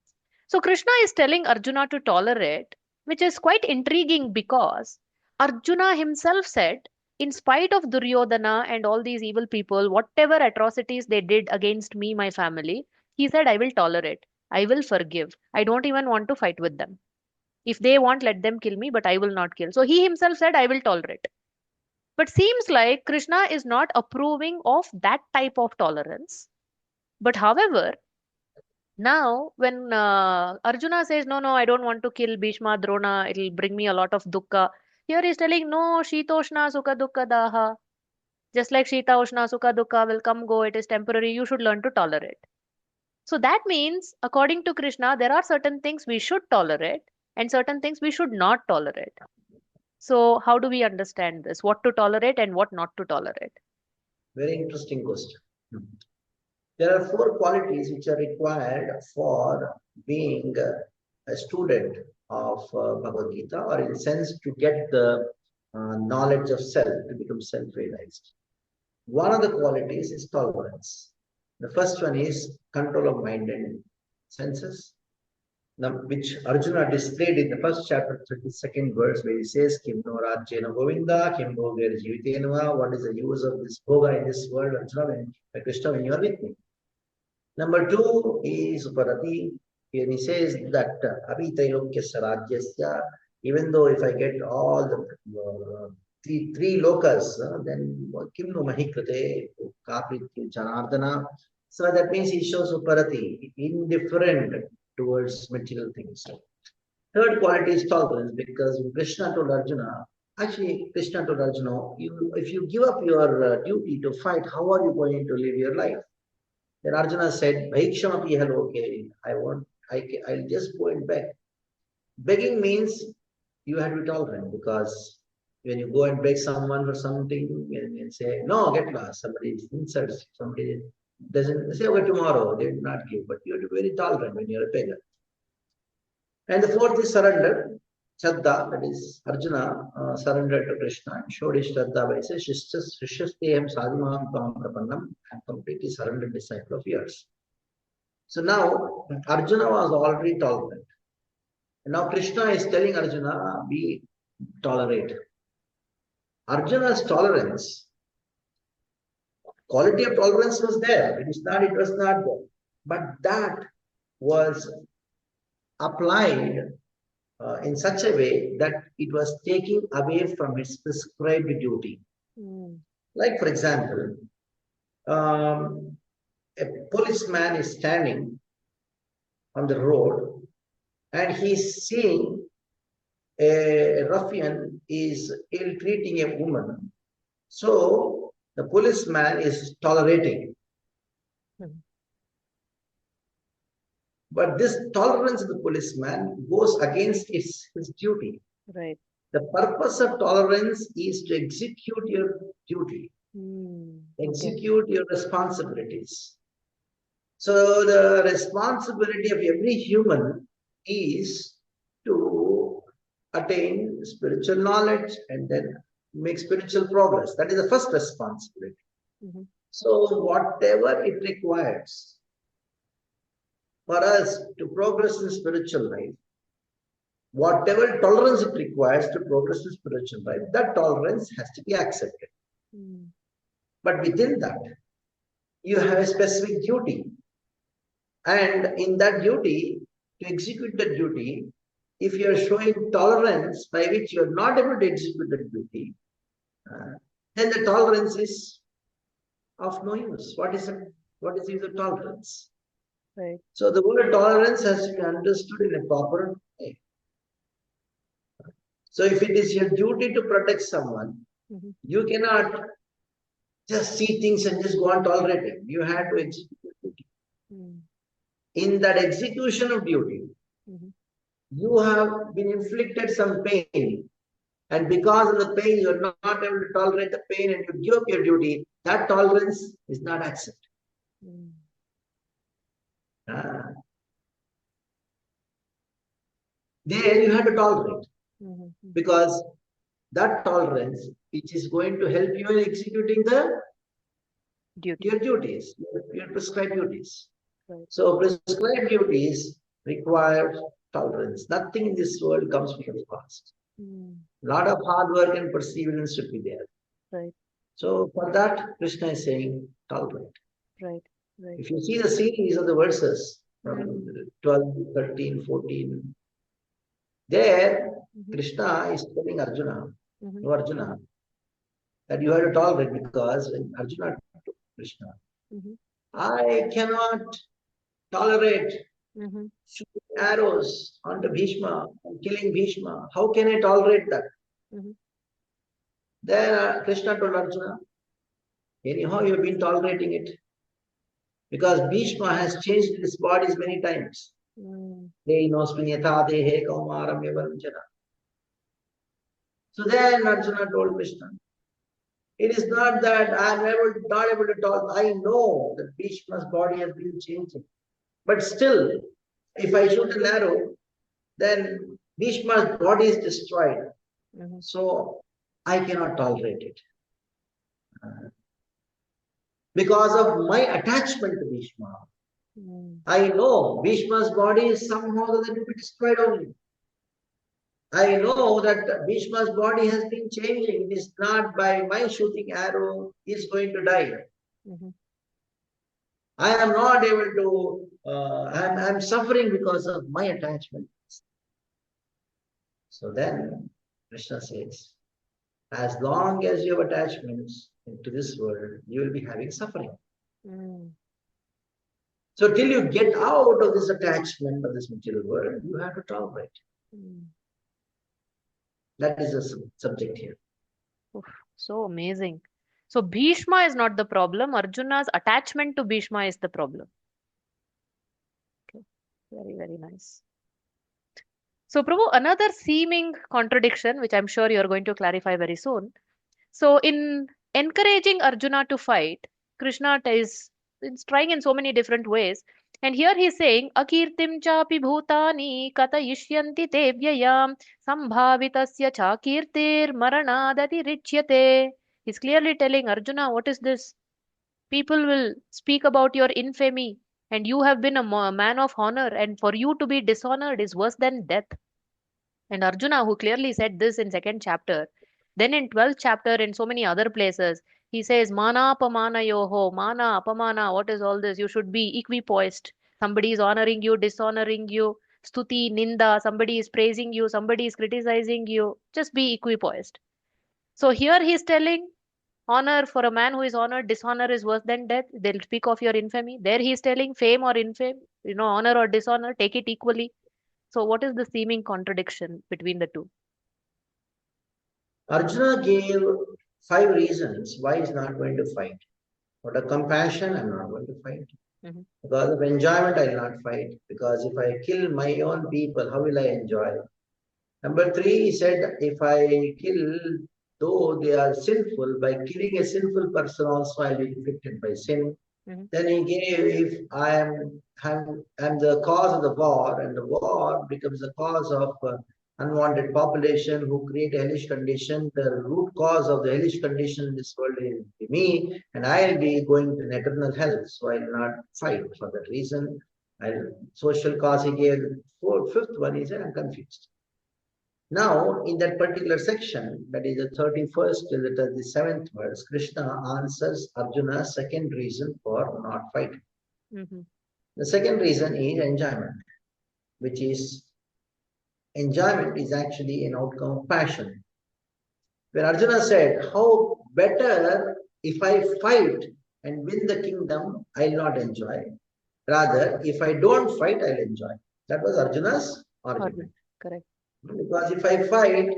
Speaker 1: So, Krishna is telling Arjuna to tolerate, which is quite intriguing because Arjuna himself said, in spite of Duryodhana and all these evil people, whatever atrocities they did against me, my family, he said, I will tolerate. I will forgive. I don't even want to fight with them. If they want, let them kill me, but I will not kill. So he himself said, I will tolerate. But seems like Krishna is not approving of that type of tolerance. But however, now when Arjuna says, no, no, I don't want to kill Bhishma, Drona, it'll bring me a lot of dukkha. Here he's telling, no, Shitoshna, Sukha, Dukkha, Daha. Just like Shita, Ushna, Sukha, Dukkha will come, go, it is temporary, you should learn to tolerate. So that means, according to Krishna, there are certain things we should tolerate and certain things we should not tolerate. So, how do we understand this? What to tolerate and what not to tolerate?
Speaker 2: Very interesting question. There are four qualities which are required for being a student of Bhagavad Gita, or in a sense to get the knowledge of self, to become self-realized. One of the qualities is tolerance. The first one is control of mind and senses, which Arjuna displayed in the first chapter, 32nd verse, where he says, Kim no rajyena govinda, kim bhoger jivitenva, what is the use of this bhoga in this world, Arjuna, Krishna, when you are with me? Number two is Uparati, and he says that Abhitayokyasya sarajyasya, even though if I get all the three lokas, then kim no mahikrate, Kaprityu Janardana. So that means he shows Uparati, indifferent towards material things. Third quality is tolerance, because Krishna told Arjuna, actually Krishna told Arjuna, if you give up your duty to fight, how are you going to live your life? Then Arjuna said, Bhikshamapi haloke, I'll just go and beg. Begging means you have to be tolerant, because when you go and beg someone for something and say, no, get lost, somebody insults, somebody doesn't say, okay, tomorrow, they will not give, but you have to be very tolerant when you're a beggar. And the fourth is surrender. Shraddha, that is Arjuna surrendered to Krishna and showed his Shraddha by saying, Shishyasteham sadhimam tam prapannam, and completely surrendered disciple of yours. So now Arjuna was already tolerant. And now Krishna is telling Arjuna, be tolerate. Arjuna's tolerance, quality of tolerance was there. It was not there. But that was applied in such a way that it was taking away from its prescribed duty. Like, for example, a policeman is standing on the road and he's seeing a ruffian is ill-treating a woman. So the policeman is tolerating. But this tolerance of the policeman goes against his duty.
Speaker 1: Right.
Speaker 2: The purpose of tolerance is to execute your duty, execute your responsibilities. So the responsibility of every human is to attain spiritual knowledge and then make spiritual progress. That is the first responsibility. So whatever it requires for us to progress in spiritual life, whatever tolerance it requires to progress in spiritual life, that tolerance has to be accepted. But within that, you have a specific duty. And in that duty, to execute the duty, if you are showing tolerance by which you are not able to execute the duty, then the tolerance is of no use. What is the use of tolerance?
Speaker 1: Right.
Speaker 2: So the word tolerance has to be understood in a proper way. So if it is your duty to protect someone, you cannot just see things and just go on tolerating. You have to execute your duty. In that execution of duty, you have been inflicted some pain. And because of the pain, you are not able to tolerate the pain and you give up your duty. That tolerance is not accepted. There you have to tolerate, because that tolerance, which is going to help you in executing your duties, your prescribed duties. Right. So prescribed duties require tolerance. Nothing in this world comes from the past. A lot of hard work and perseverance should be there. Right. So for that, Krishna is saying tolerate. Right. Right. If you see the series of the verses from 12, 13, 14, there Krishna is telling Arjuna, to Arjuna, that you have to tolerate, because when Arjuna told Krishna, I cannot tolerate shooting arrows onto Bhishma and killing Bhishma. How can I tolerate that? Then Krishna told Arjuna, anyhow you have been tolerating it, because Bhishma has changed his bodies many times. So then Arjuna told Krishna, it is not that I am not able to tolerate. I know that Bhishma's body has been changing. But still, if I shoot an arrow, then Bhishma's body is destroyed. So I cannot tolerate it. Because of my attachment to Bhishma. I know Bhishma's body is somehow going to be destroyed only. I know that Bhishma's body has been changing. It is not by my shooting arrow he is going to die. I am not able to, I am suffering because of my attachment. So then Krishna says, as long as you have attachments, into this world, you will be having suffering.
Speaker 1: Mm.
Speaker 2: So till you get out of this attachment of this material world, you have to tolerate.
Speaker 1: Mm.
Speaker 2: That is the subject here.
Speaker 1: Oof, so amazing. So Bhishma is not the problem. Arjuna's attachment to Bhishma is the problem. Okay. Very, very nice. So, Prabhu, another seeming contradiction, which I'm sure you're going to clarify very soon. So, in encouraging Arjuna to fight, Krishna is trying in so many different ways. And here he's saying, Akirtim chapi bhutani katayishyanti te vyayam sambhavitasya cha kirtir maranadati richyate. He's clearly telling Arjuna, what is this? People will speak about your infamy, and you have been a man of honor, and for you to be dishonored is worse than death. And Arjuna, who clearly said this in second chapter, then in 12th chapter, in so many other places, he says, Mana apamana yoho, mana apamana, what is all this? You should be equipoised. Somebody is honoring you, dishonoring you. Stuti, ninda, somebody is praising you, somebody is criticizing you. Just be equipoised. So here he is telling, honor for a man who is honored, dishonor is worse than death. They'll speak of your infamy. There he is telling, fame or infame, honor or dishonor, take it equally. So, what is the seeming contradiction between the two?
Speaker 2: Arjuna gave 5 reasons why he's not going to fight. Out of compassion, I'm not going to fight.
Speaker 1: Hmm.
Speaker 2: Because of enjoyment, I will not fight. Because if I kill my own people, how will I enjoy? Number 3, he said, if I kill, though they are sinful, by killing a sinful person also I will be afflicted by sin.
Speaker 1: Hmm.
Speaker 2: Then he gave, if I'm the cause of the war, and the war becomes the cause of unwanted population who create a hellish condition, the root cause of the hellish condition in this world is me, and I'll be going to an eternal hell. So I'll not fight for that reason. Social cause he gave. Fifth one, he said, I'm confused. Now, in that particular section, that is the 31st till the 7th verse, Krishna answers Arjuna's second reason for not fighting.
Speaker 1: Hmm.
Speaker 2: The second reason is enjoyment, which is enjoyment is actually an outcome of passion. When Arjuna said, how better if I fight and win the kingdom, I'll not enjoy. Rather, if I don't fight, I'll enjoy. That was Arjuna's argument.
Speaker 1: Correct.
Speaker 2: Because if I fight,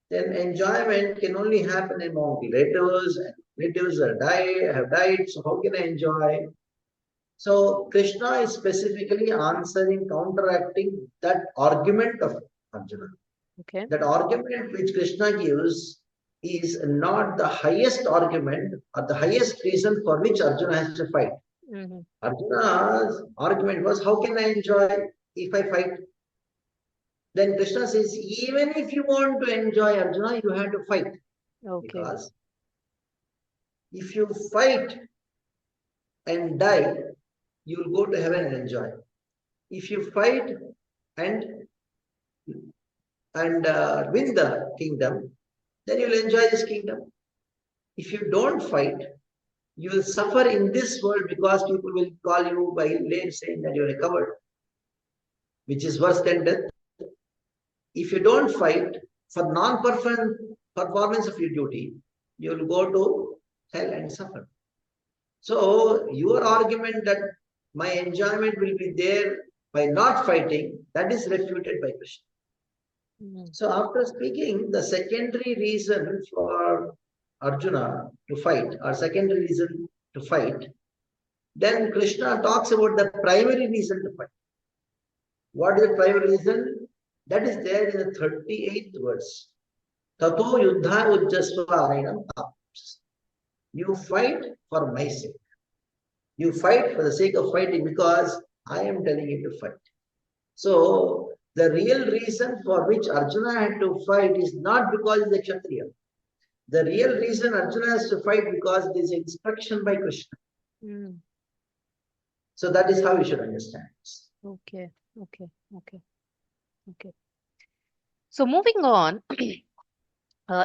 Speaker 2: then enjoyment can only happen among relatives, and relatives have died, so how can I enjoy? So Krishna is specifically answering, counteracting that argument of Arjuna.
Speaker 1: Okay.
Speaker 2: That argument which Krishna gives is not the highest argument or the highest reason for which Arjuna has to fight.
Speaker 1: Hmm.
Speaker 2: Arjuna's argument was, how can I enjoy if I fight? Then Krishna says, even if you want to enjoy Arjuna, you have to fight.
Speaker 1: Okay.
Speaker 2: Because if you fight and die, you will go to heaven and enjoy. If you fight and win the kingdom, then you'll enjoy this kingdom. If you don't fight, you will suffer in this world because people will call you by name saying that you're a coward, which is worse than death. If you don't fight for non-performance of your duty, you will go to hell and suffer. So your argument that my enjoyment will be there by not fighting, that is refuted by Krishna.
Speaker 1: Hmm.
Speaker 2: So after speaking the secondary reason for Arjuna to fight, or secondary reason to fight, then Krishna talks about the primary reason to fight. What is the primary reason? That is there in the 38th verse. Tato yuddha ujjasva arinam taps. You fight for my sake. You fight for the sake of fighting because I am telling you to fight. So the real reason for which Arjuna had to fight is not because he's a Kshatriya. The real reason Arjuna has to fight because there is instruction by Krishna.
Speaker 1: Hmm.
Speaker 2: So that is how we should understand this.
Speaker 1: Okay. So moving on,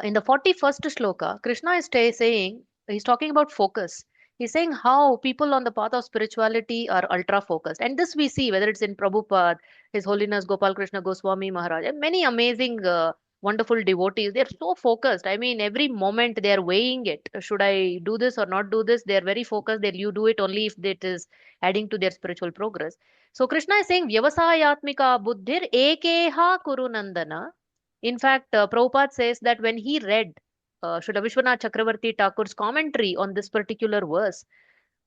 Speaker 1: in the 41st shloka, Krishna is saying, he's talking about focus. He's saying how people on the path of spirituality are ultra focused. And this we see whether it's in Prabhupada, His Holiness Gopal Krishna Goswami Maharaj, and many amazing wonderful devotees, they're so focused. I mean, every moment they're weighing it. Should I do this or not do this? They're very focused. They'll you do it only if it is adding to their spiritual progress. So Krishna is saying, Vyavasayatmika buddhir ekeha kuru nandana. In fact, Prabhupada says that when he read Srila Vishwanath Chakravarti Thakur's commentary on this particular verse,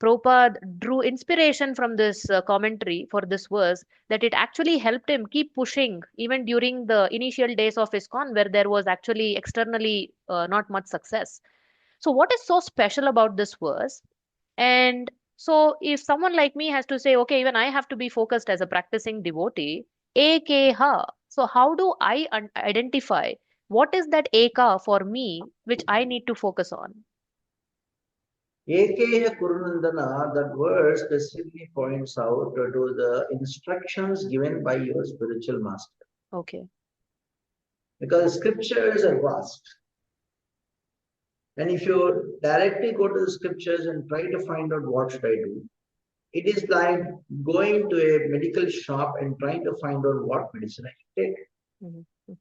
Speaker 1: Prabhupada drew inspiration from this commentary for this verse, that it actually helped him keep pushing even during the initial days of ISKCON, where there was actually externally not much success. So, what is so special about this verse? And so, if someone like me has to say, okay, even I have to be focused as a practicing devotee, Ekha. So, how do I identify what is that Eka for me, which I need to focus on?
Speaker 2: Ekeya Kurunandana, that word specifically points out to the instructions given by your spiritual master.
Speaker 1: Okay.
Speaker 2: Because scriptures are vast. And if you directly go to the scriptures and try to find out what should I do, it is like going to a medical shop and trying to find out what medicine I should take.
Speaker 1: Mm-hmm.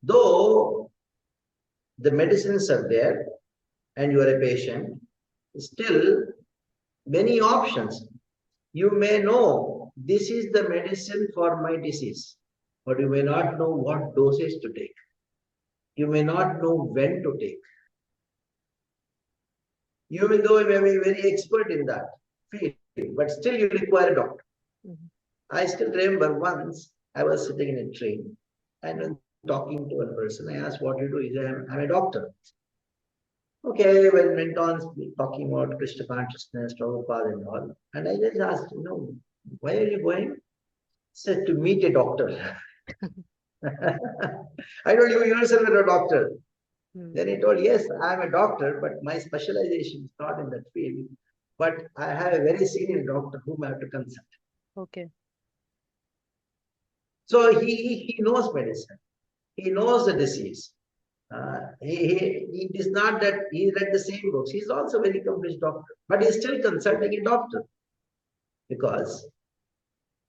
Speaker 2: Though the medicines are there and you are a patient, still many options. You may know this is the medicine for my disease, but you may not know what dosage to take. You may not know when to take. Even though you may be very expert in that field, but still you require a doctor.
Speaker 1: Mm-hmm.
Speaker 2: I still remember once I was sitting in a train and when talking to a person, I asked what you do. He said, I'm a doctor. Okay, when went on talking about Krishna consciousness, Prabhupada and all, and I just asked, why are you going? He said, to meet a doctor. I told you yourself are a doctor. Then he told, yes, I'm a doctor, but my specialization is not in that field. But I have a very senior doctor whom I have to consult.
Speaker 1: Okay.
Speaker 2: So he knows medicine. He knows the disease. It is not that he read the same books. He's also a very accomplished doctor. But he's still consulting a doctor. Because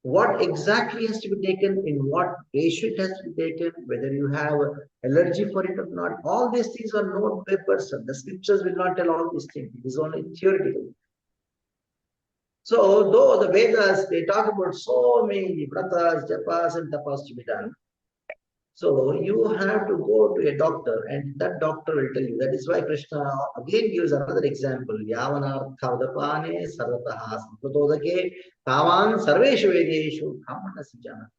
Speaker 2: what exactly has to be taken, in what ratio it has to be taken, whether you have allergy for it or not, all these things are known by a person. The scriptures will not tell all these things. It is only theoretical. So, though the Vedas, they talk about so many vratas, japas, and tapas to be done. So, you have to go to a doctor, and that doctor will tell you. That is why Krishna again gives another example. Yavanarthavadapane sarvataha sampratodake tavan sarveshu vedeshu kamanasi jana.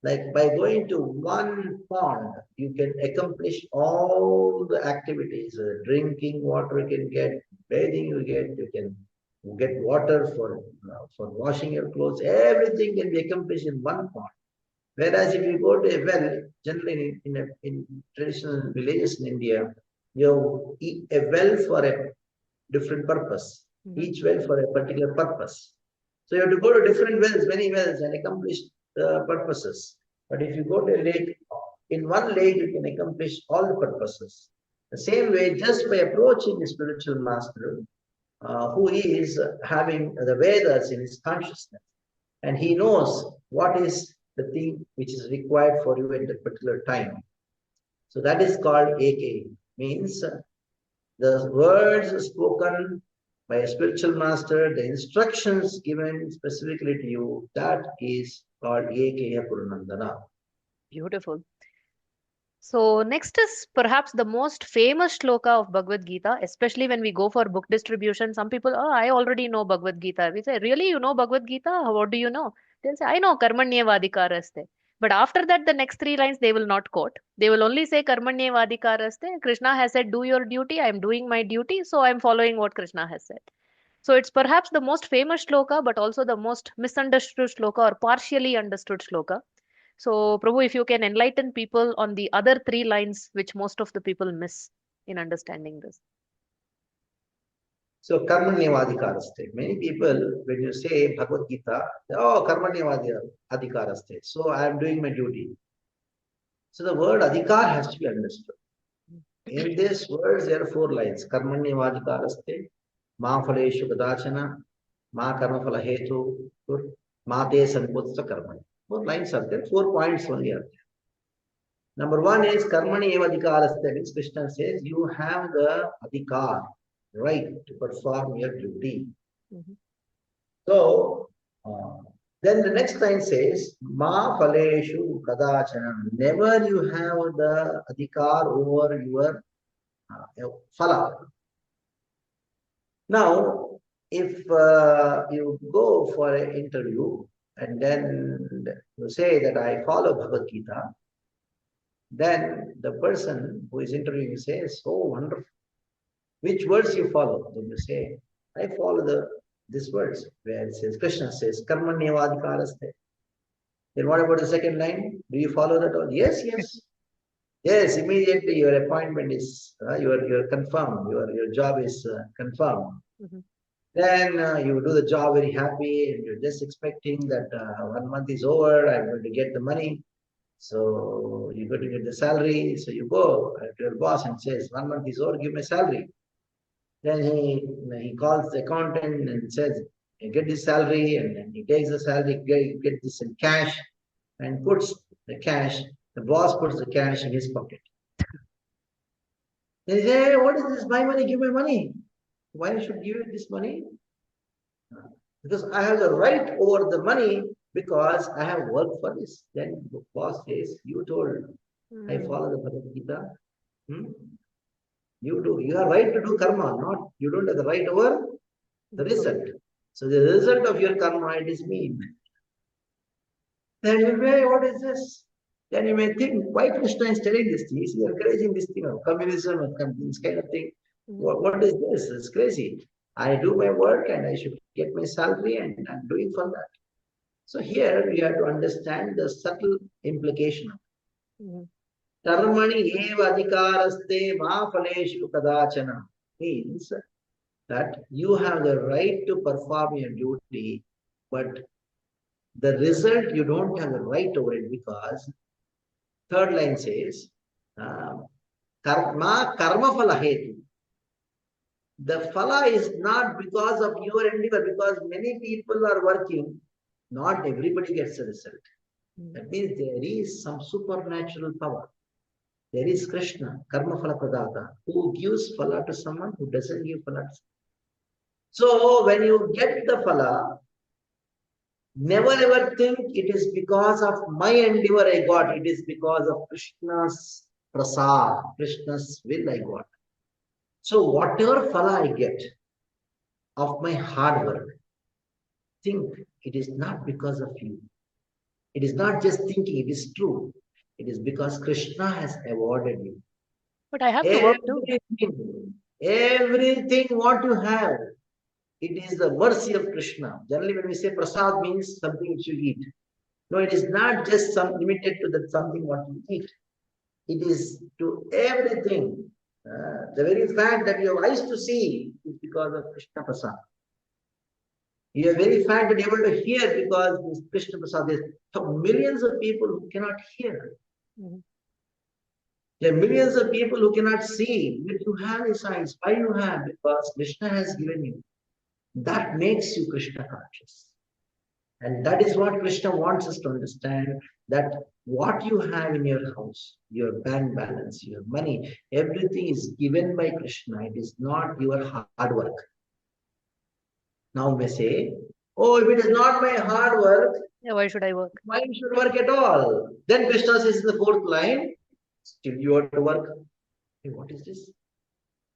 Speaker 2: Like by going to one pond, you can accomplish all the activities. Drinking water you can get, bathing you can get water for washing your clothes. Everything can be accomplished in one pond. Whereas if you go to a well, generally in traditional villages in India, you have a well for a different purpose.
Speaker 1: Mm-hmm.
Speaker 2: Each well for a particular purpose. So you have to go to different wells, many wells, and accomplish purposes. But if you go to a lake, in one lake you can accomplish all the purposes. The same way, just by approaching the spiritual master, who is having the Vedas in his consciousness, and he knows what is the thing which is required for you at that particular time. So that is called AK, means the words spoken by a spiritual master, the instructions given specifically to you, that is called Ekeya Purnandana.
Speaker 1: Beautiful. So, next is perhaps the most famous shloka of Bhagavad Gita, especially when we go for book distribution. Some people, oh, I already know Bhagavad Gita. We say, really, you know Bhagavad Gita? What do you know? They'll say, I know Karmanyevadikaraste. But after that, the next three lines they will not quote. They will only say Karmanyevadikaraste. Krishna has said, do your duty. I am doing my duty. So I am following what Krishna has said. So it's perhaps the most famous shloka, but also the most misunderstood shloka or partially understood shloka. So, Prabhu, if you can enlighten people on the other three lines which most of the people miss in understanding this.
Speaker 2: So Karmanyevadikaraste. Many people, when you say Bhagavad Gita, oh Karmanyevadikaraste. So I am doing my duty. So the word adhikar has to be understood. In this words, there are four lines. Karmanyevadikaraste, ma phaleshu kadachana, ma karma phala hetu, ma te sanputsa karmani. Four lines are there, 4 points only are there. Number one is karmani eva adhikaraste, means Krishna says you have the adhikar, right, to perform your duty. So, then the next line says, ma phaleshu kadachanam. Never you have the adhikar over your phala. Now, if you go for an interview and then you say that I follow Bhagavad Gita, then the person who is interviewing says, oh, wonderful. Which words you follow? Then you say, I follow this words where it says, Krishna says, karmanyavadhikaraste. Then what about the second line? Do you follow that? Or yes, yes. Yes, immediately your appointment is, you're confirmed, your job is confirmed. Then you do the job very happy and you're just expecting that 1 month is over, I'm going to get the money. So you're going to get the salary. So you go to your boss and says, 1 month is over, give me salary. Then he calls the accountant and says, get this salary, and then he takes the salary, get this in cash and puts the cash. The boss puts the cash in his pocket. Then he says, hey, what is this? My money, give me money. Why should give you this money? Because I have the right over the money because I have worked for this. Then the boss says, you told, I follow the Bhagavad Gita. You are right to do karma, not you don't have the right over the result. So the result of your karma, it is mean. Then you may, what is this? Then you may think, why Krishna is telling this thing? Is he encouraging this thing of communism or this kind of thing? What is this? It's crazy. I do my work and I should get my salary and I'm doing for that. So here we have to understand the subtle implication of it. Karmani eva adhikaraste ma phaleshu kadachana means that you have the right to perform your duty, but the result you don't have the right over it because third line says karma phala hetu. The phala is not because of your endeavor, because many people are working, not everybody gets a result. That means there is some supernatural power. There is Krishna, karma phala pradata, who gives phala to someone who doesn't give phala to someone. So when you get the phala, never ever think it is because of my endeavor I got. It is because of Krishna's prasad, Krishna's will I got. So whatever phala I get of my hard work, think it is not because of you. It is not just thinking, it is true. It is because Krishna has awarded you.
Speaker 1: But I have to work too.
Speaker 2: Everything what you have, it is the mercy of Krishna. Generally, when we say prasad means something which you eat. No, it is not just limited to that something what you eat. It is to everything. The very fact that you have eyes to see is because of Krishna prasad. You are very fact that you are able to hear because this Krishna prasad. There are millions of people who cannot hear. There are millions of people who cannot see. But you have these eyes. Why you have? Because Krishna has given you. That makes you Krishna conscious. And that is what Krishna wants us to understand, that what you have in your house, your bank balance, your money, everything is given by Krishna. It is not your hard work. Now we may say, oh, if it is not my hard work,
Speaker 1: why should I work?
Speaker 2: Why you should work at all? Then Krishna says in the fourth line, still you have to work. Hey, what is this?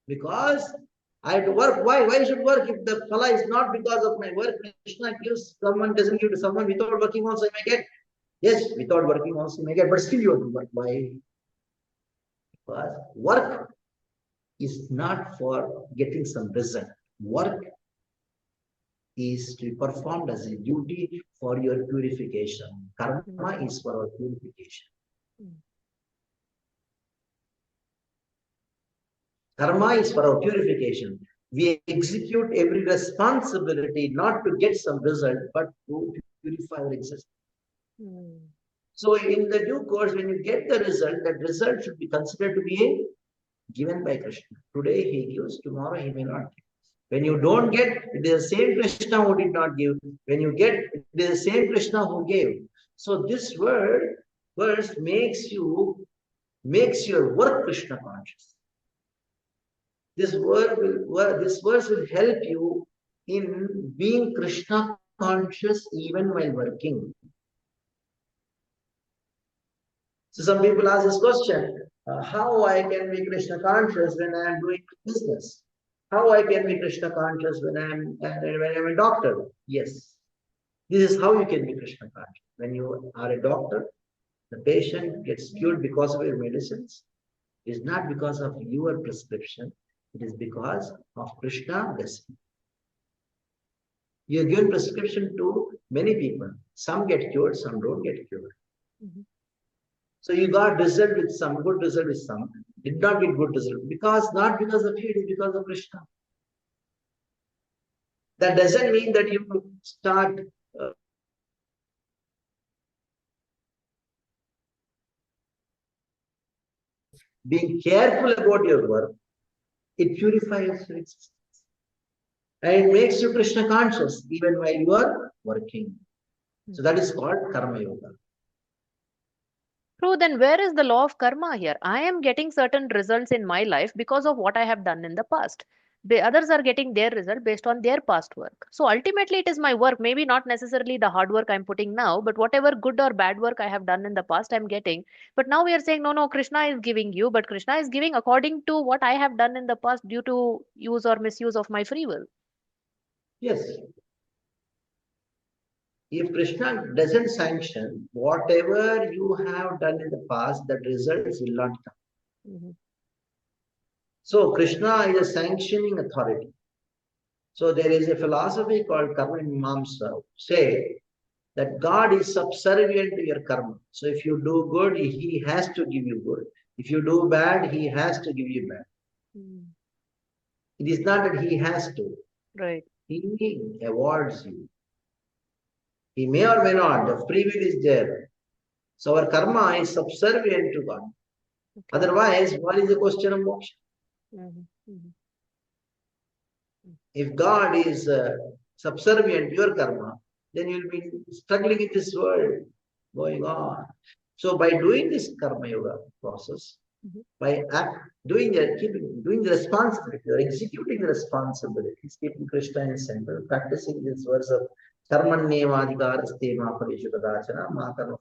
Speaker 2: Because I have to work. Why? Why should work if the phala is not because of my work? Krishna gives, someone doesn't give to someone without working also you may get. Yes, without working also you may get, but still you have to work. Why? Because work is not for getting some result. Work is to be performed as a duty for your purification. Karma is for our purification. Karma is for our purification. We execute every responsibility not to get some result, but to purify our existence. So in the due course, when you get the result, that result should be considered to be given by Krishna. Today he gives, tomorrow he may not give. When you don't get, it is the same Krishna who did not give. When you get, it is the same Krishna who gave. So this verse makes you makes your work Krishna conscious. This verse will help you in being Krishna conscious even while working. So some people ask this question, how I can be Krishna conscious when I am doing business? How I can be Krishna conscious when I'm a doctor? Yes, this is how you can be Krishna conscious. When you are a doctor, the patient gets cured because of your medicines. It is not because of your prescription. It is because of Krishna blessing. You are given prescription to many people. Some get cured, some don't get cured. Mm-hmm. So you got result with some, good result with some, did not get good result. Not because of you, it is because of Krishna. That doesn't mean that you start being careful about your work. It purifies your existence. And it makes you Krishna conscious even while you are working. So that is called Karma Yoga.
Speaker 1: True, then where is the law of karma here? I am getting certain results in my life because of what I have done in the past. The others are getting their result based on their past work. So ultimately, it is my work, maybe not necessarily the hard work I'm putting now, but whatever good or bad work I have done in the past, I'm getting. But now we are saying, no, no, Krishna is giving you, but Krishna is giving according to what I have done in the past due to use or misuse of my free will.
Speaker 2: Yes. If Krishna doesn't sanction whatever you have done in the past, that results will not come. Mm-hmm. So Krishna is a sanctioning authority. So there is a philosophy called Karma Mimamsa, say that God is subservient to your karma. So if you do good, he has to give you good. If you do bad, he has to give you bad. Mm. It is not that he has to.
Speaker 1: Right.
Speaker 2: He awards you. He may or may not. The free will is there. So our karma is subservient to God. Okay. Otherwise, what is the question of moksha? Mm-hmm. Mm-hmm. If God is subservient to your karma, then you'll be struggling in this world, going on. So by doing this karma yoga process, mm-hmm. by doing the responsibility, or executing the responsibilities, keeping Krishna in center, practicing this verse of karmanyevadhikaraste ma phareshu kadachana ma karma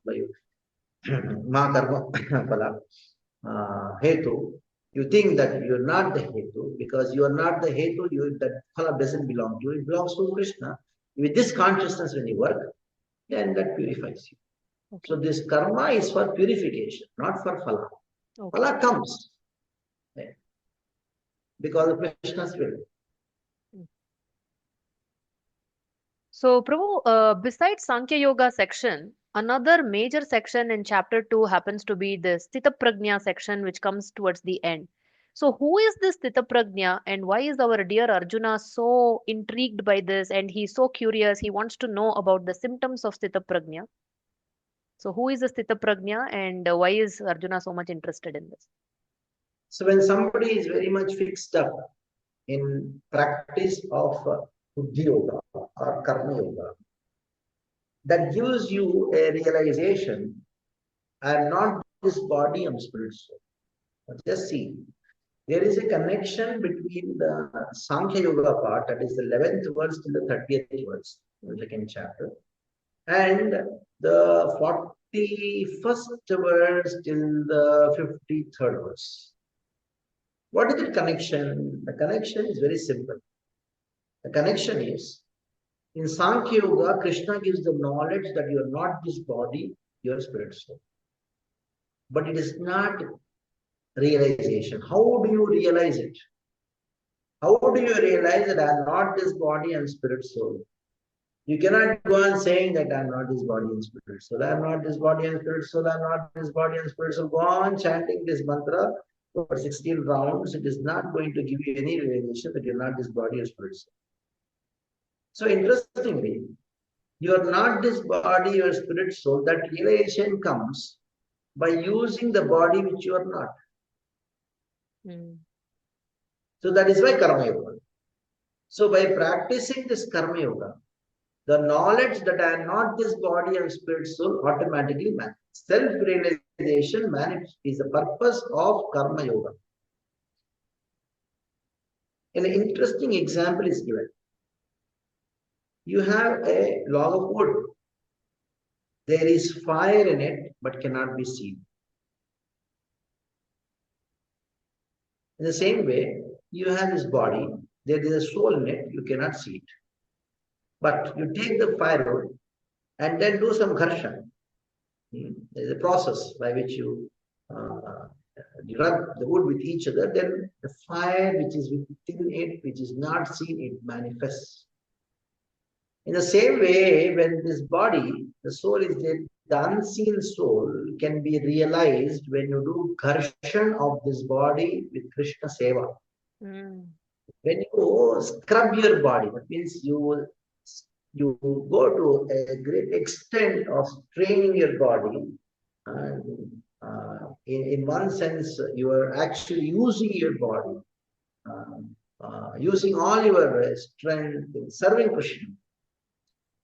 Speaker 2: ma karma phala hetu. You think that you're not the hetu, because you are not the hetu, that phala doesn't belong to you, it belongs to Krishna. With this consciousness when you work, then that purifies you. Okay. So this karma is for purification, not for phala. Okay. Phala comes because of Krishna's will.
Speaker 1: So, Prabhu, besides Sankhya Yoga section, another major section in chapter 2 happens to be the Sthita Prajna section, which comes towards the end. So, who is this Sthita Prajna, and why is our dear Arjuna so intrigued by this, and he's so curious? He wants to know about the symptoms of Sthita Prajna. So, who is the Sthita Prajna, and why is Arjuna so much interested in this?
Speaker 2: So, when somebody is very much fixed up in practice of Buddhi Yoga or Karma Yoga, that gives you a realization, I am not this body, I am spirit soul. Just see, there is a connection between the Sankhya Yoga part, that is the 11th verse to the 30th verse, the second chapter, and the 41st verse till the 53rd verse. What is the connection? The connection is very simple. The connection is, in Sankhya Yoga, Krishna gives the knowledge that you are not this body, you are spirit soul. But it is not realization. How do you realize it? How do you realize that I am not this body and spirit soul? You cannot go on saying that I am not this body and spirit soul. I am not this body and spirit soul. I am not this body and spirit soul. Go on chanting this mantra for 16 rounds. It is not going to give you any realization that you are not this body or spirit soul. So interestingly, you are not this body or spirit soul. That realization comes by using the body which you are not. So that is why Karma Yoga. So by practicing this Karma Yoga, the knowledge that I am not this body and spirit soul automatically manifests. Self-realization is the purpose of Karma Yoga. An interesting example is given. You have a log of wood. There is fire in it, but cannot be seen. In the same way, you have this body. There is a soul in it. You cannot see it. But you take the firewood and then do some gharshan. There is a process by which you rub the wood with each other. Then the fire which is within it, which is not seen, it manifests. In the same way, when this body, the soul is there, the unseen soul can be realized when you do gharshan of this body with Krishna Seva.
Speaker 1: Mm.
Speaker 2: When you scrub your body, that means you go to a great extent of straining your body. And in one sense, you are actually using your body, using all your strength in serving Krishna.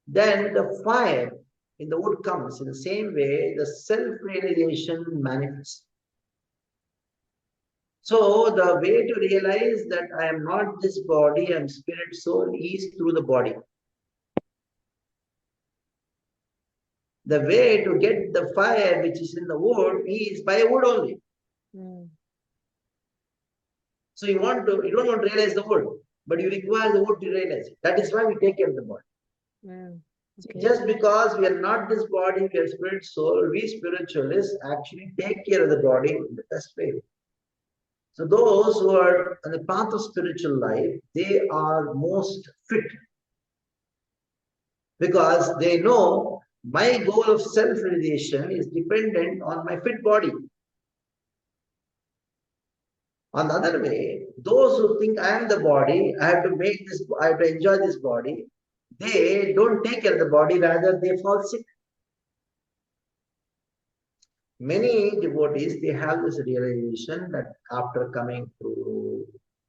Speaker 2: Then the fire in the wood comes. In the same way, the self-realization manifests. So the way to realize that I am not this body, I am spirit soul, is through the body. The way to get the fire which is in the wood is by wood only.
Speaker 1: Mm.
Speaker 2: So you don't want to realize the wood, but you require the wood to realize it. That is why we take care of the body.
Speaker 1: Mm. Okay.
Speaker 2: Just because we are not this body, we are spirit soul, we spiritualists actually take care of the body in the best way. So those who are on the path of spiritual life, they are most fit because they know my goal of self-realization is dependent on my fit body. On the other way, those who think I am the body, I have to enjoy this body, they don't take care of the body, rather they fall sick. Many devotees, they have this realization that after coming to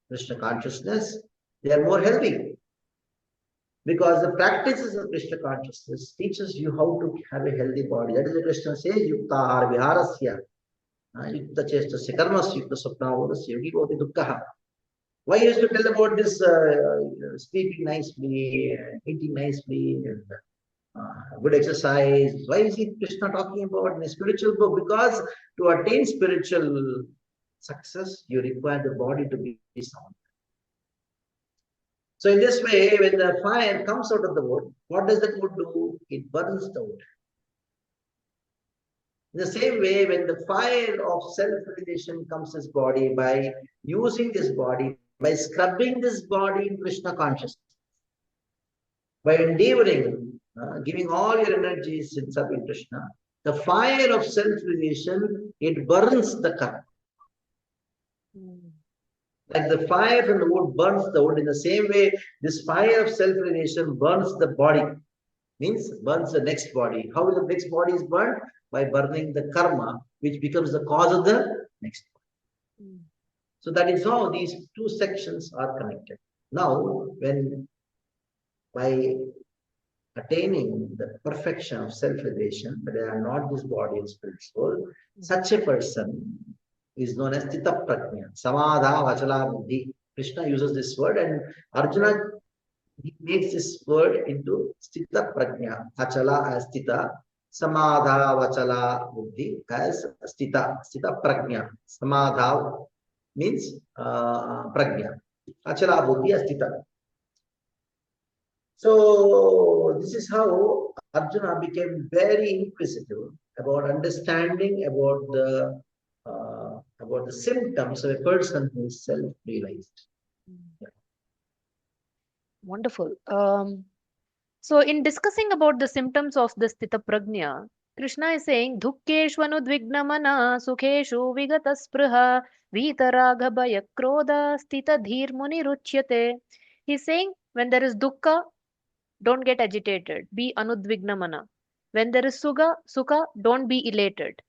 Speaker 2: Krishna consciousness, they are more healthy. Because the practices of Krishna consciousness teaches you how to have a healthy body. That is what Krishna says, Yukta Ahara Viharasya, Yukta Chestasya Karmasya, Yukta Sapnavodasya, Yogi Goti Dukkaha. Why used to tell about this sleeping nicely, eating nicely, and good exercise? Why is it Krishna talking about in a spiritual book? Because to attain spiritual success, you require the body to be sound. So in this way, when the fire comes out of the wood, what does that wood do? It burns the wood. In the same way, when the fire of self-realization comes to this body, by using this body, by scrubbing this body in Krishna consciousness, by endeavoring, giving all your energies in serving Krishna, the fire of self-realization, it burns the karma.
Speaker 1: Mm.
Speaker 2: Like the fire from the wood burns the wood, in the same way, this fire of self-realization burns the body, means burns the next body. How the next body is burnt? By burning the karma, which becomes the cause of the next body. Mm. So that is how these two sections are connected. Now, when by attaining the perfection of self-realization, but they are not this body and spirit soul, such a person is known as Stita Prajna, Samadha Vachala Buddhi. Krishna uses this word, and Arjuna, he makes this word into Stita Prajna, Achala as Stita, Samadha Vachala Buddhi as Stita Prajna. Samadha means Prajna, Achala Buddhi as Stita. So this is how Arjuna became very inquisitive about understanding about the symptoms of a person who is self-realized. Yeah.
Speaker 1: Wonderful. So in discussing about the symptoms of the Sthita Prajna, Krishna is saying, Dukkeshvanudvignamana sukheshu vigata spruha vitaragha bhaya krodha sthita dhir muni ruchyate. He's saying, when there is dukkha, don't get agitated. Be anudvignamana. When there is sukha, don't be elated.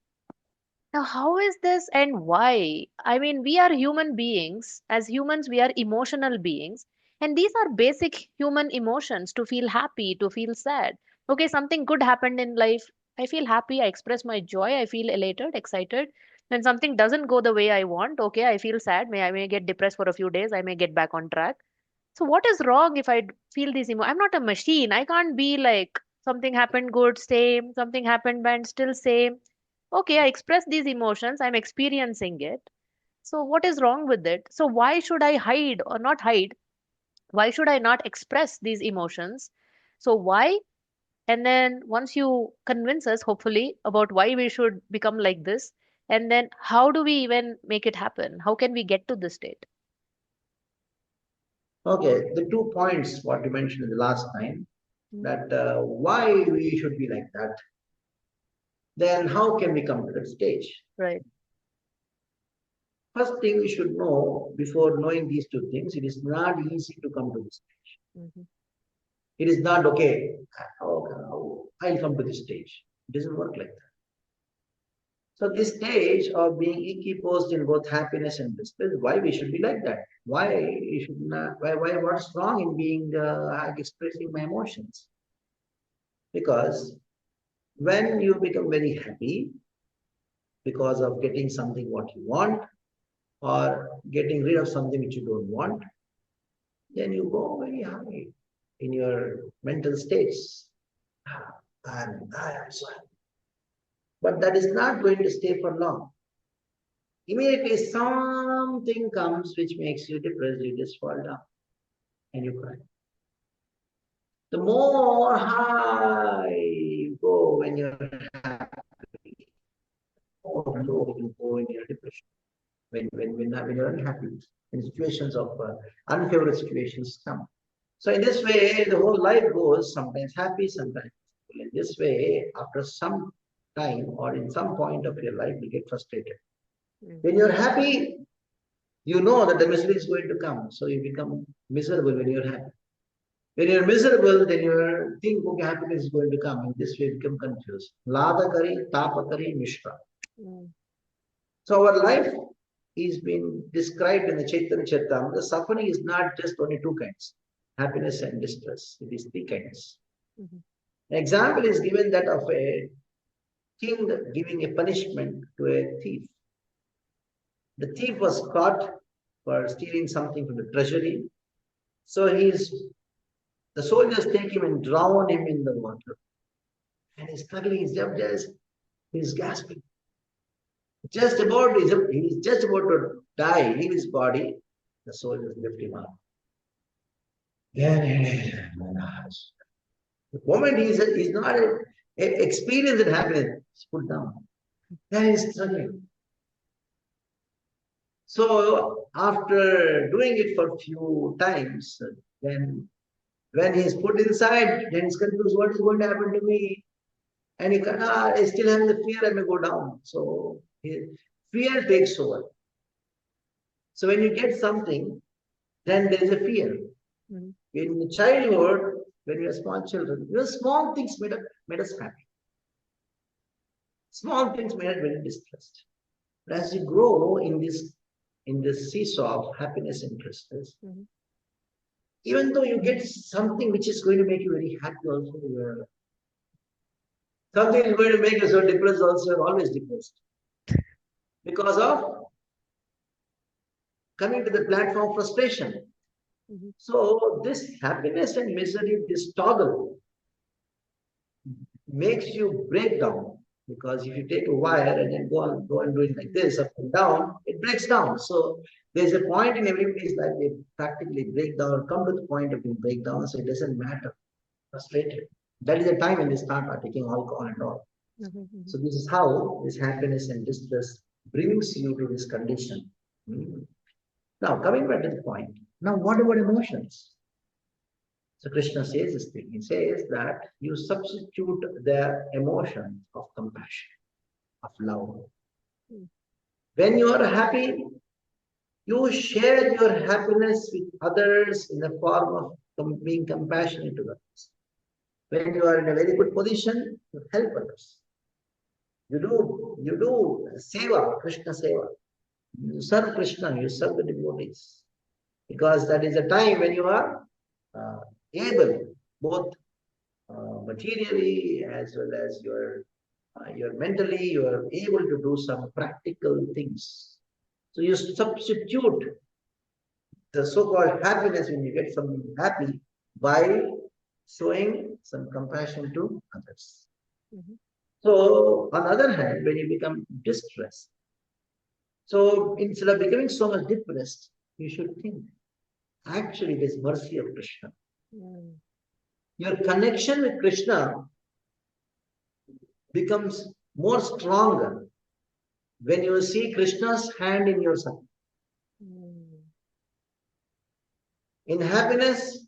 Speaker 1: Now, how is this and why? I mean, we are human beings. As humans, we are emotional beings. And these are basic human emotions to feel happy, to feel sad. Okay, something good happened in life. I feel happy, I express my joy, I feel elated, excited. When something doesn't go the way I want, okay, I feel sad, I may get depressed for a few days, I may get back on track. So what is wrong if I feel these emotions? I'm not a machine. I can't be like something happened good, same, something happened bad, still same. Okay, I express these emotions, I'm experiencing it. So what is wrong with it? So why should I hide or not hide? Why should I not express these emotions? So why? And then once you convince us, hopefully, about why we should become like this, and then how do we even make it happen? How can we get to this state?
Speaker 2: Okay, the 2 points what you mentioned in the last time,
Speaker 1: Mm.
Speaker 2: that why we should be like that, then how can we come to that stage?
Speaker 1: Right.
Speaker 2: First thing we should know, before knowing these two things, it is not easy to come to this stage.
Speaker 1: Hmm.
Speaker 2: It is not okay, I'll come to this stage. It doesn't work like that. So this stage of being equiposed in both happiness and distress, why we should be like that? Why you should not? Why? What's wrong in being expressing my emotions? Because when you become very happy because of getting something what you want, or getting rid of something which you don't want, then you go very high in your mental states. And I am so happy. But that is not going to stay for long. Immediately something comes which makes you depressed, you just fall down and you cry. The more high you go when you're happy, more low you go in your depression. When you're unhappy, in situations of unfavorable situations come. So in this way, the whole life goes sometimes happy, sometimes miserable. In this way, after some time or in some point of your life, you get frustrated. When you're happy, you know that the misery is going to come. So you become miserable when you're happy. When you're miserable, then you think, okay, happiness is going to come. In this way, you become confused. Lada kari, tapa kari, mishra.
Speaker 1: Mm.
Speaker 2: So our life is being described in the Chaitanya Charitamrita. The suffering is not just only two kinds, happiness and distress. It is three kinds.
Speaker 1: Mhm.
Speaker 2: An example is given that of a king giving a punishment to a thief. The thief was caught for stealing something from the treasury. So the soldiers take him and drown him in the water. And he's struggling, he's gasping. He's just about to die, leave his body. The soldiers lift him up. Then, the moment he's not experienced in happiness, he's put down. Then he's struggling. So after doing it for a few times, then when he's put inside, then he's confused, what is going to happen to me? And I still have the fear, I may go down. So fear takes over. So when you get something, then there is a fear.
Speaker 1: Mhm.
Speaker 2: In childhood, when we are small children, small things made us happy. Small things made us very distressed. But as you grow in this seesaw of happiness and distress,
Speaker 1: Mhm.
Speaker 2: even though you get something which is going to make you very happy, also something is going to make you so depressed, also you're always depressed because of coming to the platform of frustration.
Speaker 1: Mhm.
Speaker 2: So this happiness and misery, this toggle makes you break down, because if you take a wire and then go on doing like this up and down, it breaks down. So there's a point in everybody's life they practically break down, come to the point of being break down, so it doesn't matter. Frustrated. That is the time when they start taking alcohol and all.
Speaker 1: Mhm. Mhm.
Speaker 2: So this is how this happiness and distress brings you to this condition. Hmm. Now coming back to the point. Now what about emotions? So Krishna says this thing. He says that you substitute the emotion of compassion, of love.
Speaker 1: Mm.
Speaker 2: When you are happy, you share your happiness with others in the form of being compassionate to others. When you are in a very good position, you help others. You do seva, Krishna seva. You serve Krishna, you serve the devotees. Because that is a time when you are able, both materially as well as your you're mentally, you are able to do some practical things. So you substitute the so-called happiness when you get something happy by showing some compassion to others.
Speaker 1: Mhm.
Speaker 2: So on the other hand, when you become distressed, so instead of becoming so much depressed, you should think, actually, it is mercy of Krishna.
Speaker 1: Mm.
Speaker 2: Your connection with Krishna becomes more stronger when you see Krishna's hand in your suffering.
Speaker 1: Mm.
Speaker 2: In happiness,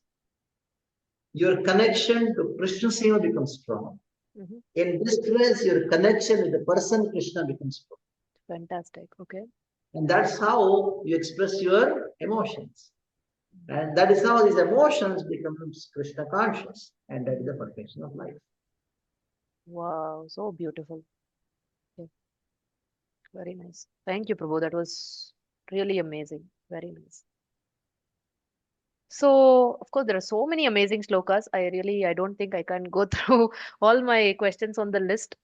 Speaker 2: your connection to Krishna Seva becomes strong.
Speaker 1: Mhm.
Speaker 2: In distress, your connection with the person Krishna becomes strong.
Speaker 1: Fantastic. Okay.
Speaker 2: And that's how you express your emotions. And that is how these emotions become Krishna conscious. And that is the perfection of life.
Speaker 1: Wow, so beautiful. Okay. Very nice. Thank you, Prabhu. That was really amazing. Very nice. So, of course, there are so many amazing shlokas. I don't think I can go through all my questions on the list.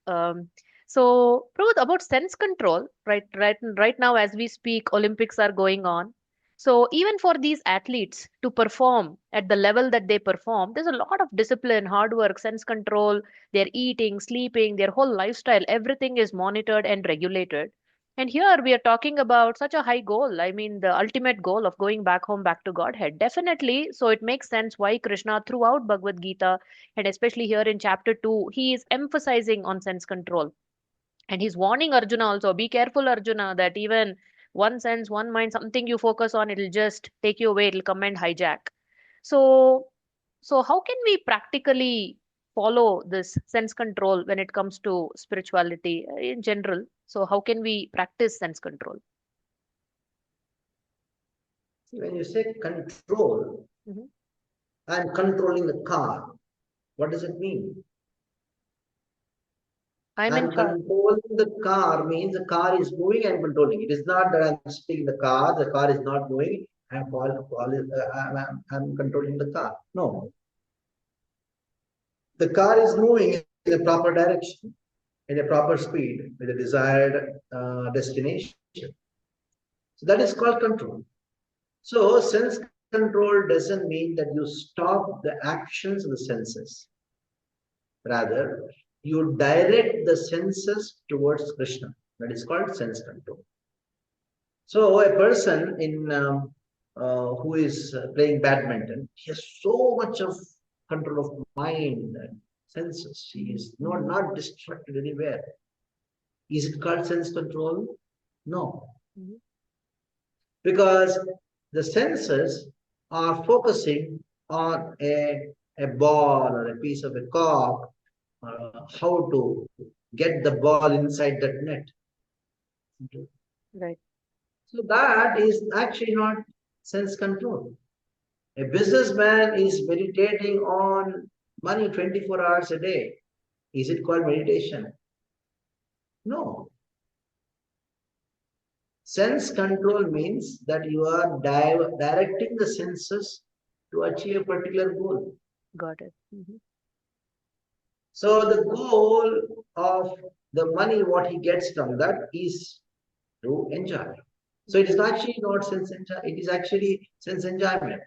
Speaker 1: So, Prabhu, about sense control, right now, as we speak, Olympics are going on. So, even for these athletes to perform at the level that they perform, there's a lot of discipline, hard work, sense control, their eating, sleeping, their whole lifestyle, everything is monitored and regulated. And here we are talking about such a high goal. I mean, the ultimate goal of going back home, back to Godhead. Definitely. So it makes sense why Krishna, throughout Bhagavad Gita, and especially here in chapter 2, he is emphasizing on sense control. And he's warning Arjuna also, be careful, Arjuna, that even one sense, one mind, something you focus on, it'll just take you away, it'll come and hijack. So, so how can we practically follow this sense control when it comes to spirituality in general? So, how can we practice sense control?
Speaker 2: See, when you say control,
Speaker 1: Mhm.
Speaker 2: I'm controlling the car. What does it mean?
Speaker 1: I'm in
Speaker 2: I'm
Speaker 1: charge.
Speaker 2: controlling the car means the car is moving, I'm controlling. It is not that I'm sitting in the car is not moving, I'm controlling the car. No. The car is moving in a proper direction, in a proper speed, with a desired destination. So that is called control. So sense control doesn't mean that you stop the actions of the senses. Rather, you direct the senses towards Krishna. That is called sense control. So a person in who is playing badminton, he has so much of control of mind and senses. He is not distracted anywhere. Is it called sense control? No,
Speaker 1: Mhm.
Speaker 2: because the senses are focusing on a ball or a piece of a cork, how to get the ball inside that net.
Speaker 1: Right.
Speaker 2: So that is actually not sense control. A businessman is meditating on money 24 hours a day. Is it called meditation? No. Sense control means that you are directing the senses to achieve a particular goal.
Speaker 1: Got it. Mhm.
Speaker 2: So the goal of the money, what he gets from that is to enjoy. So it is actually not sense enjoy, it is actually sense enjoyment.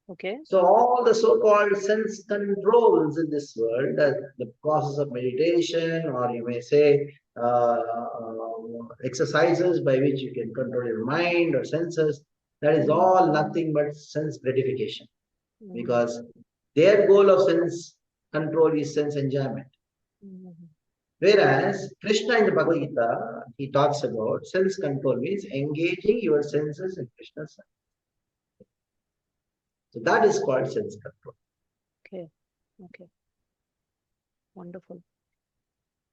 Speaker 1: Okay.
Speaker 2: So all the so-called sense controls in this world, the process of meditation, or you may say exercises by which you can control your mind or senses, that is all nothing but sense gratification.
Speaker 1: Mhm.
Speaker 2: Because their goal of sense control is sense enjoyment.
Speaker 1: Mhm.
Speaker 2: Whereas Krishna in the Bhagavad Gita, he talks about sense control means engaging your senses in Krishna's. So that is called sense control.
Speaker 1: Okay. Okay. Wonderful.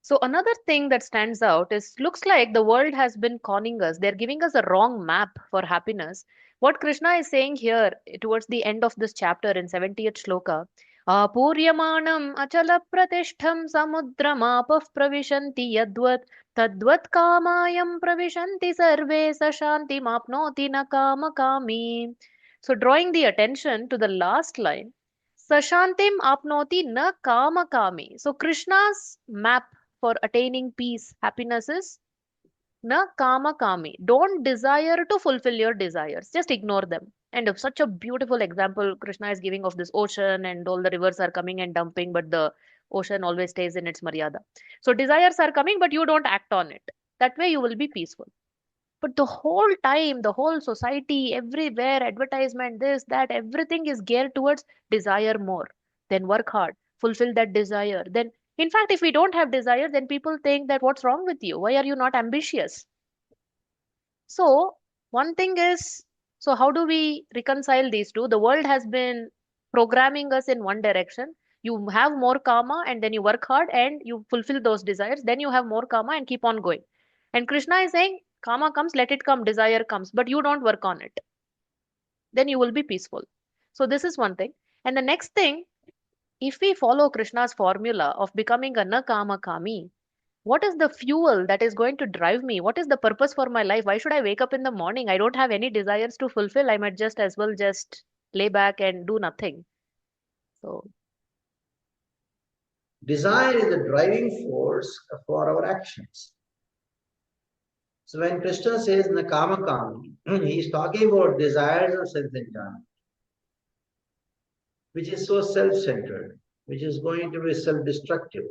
Speaker 1: So another thing that stands out is looks like the world has been conning us. They're giving us a wrong map for happiness. What Krishna is saying here towards the end of this chapter in 70th shloka, Apuryamanam achala pratishtham samudramapah pravishanti yadvat tadvat kamayam pravishanti sarve sashanti mapnoti na kama kami. So drawing the attention to the last line, Sashantim apnoti na kama kami. So Krishna's map for attaining peace, happiness is na kama kami. Don't desire to fulfill your desires. Just ignore them. And of such a beautiful example Krishna is giving of this ocean and all the rivers are coming and dumping, but the ocean always stays in its maryada. So desires are coming, but you don't act on it. That way you will be peaceful. But the whole time, the whole society, everywhere, advertisement, this, that, everything is geared towards desire more. Then work hard, fulfill that desire. Then, in fact, if we don't have desire, then people think that what's wrong with you? Why are you not ambitious? So, one thing is, so how do we reconcile these two? The world has been programming us in one direction. You have more karma and then you work hard and you fulfill those desires. Then you have more karma and keep on going. And Krishna is saying, karma comes, let it come, desire comes, but you don't work on it. Then you will be peaceful. So, this is one thing. And the next thing, if we follow Krishna's formula of becoming a na kama kami, what is the fuel that is going to drive me? What is the purpose for my life? Why should I wake up in the morning? I don't have any desires to fulfill. I might just as well just lay back and do nothing. So,
Speaker 2: Desire is the driving force for our actions. So when Krishna says Nakama Kami, he is talking about desires of sense enjoyment, which is so self-centered, which is going to be self-destructive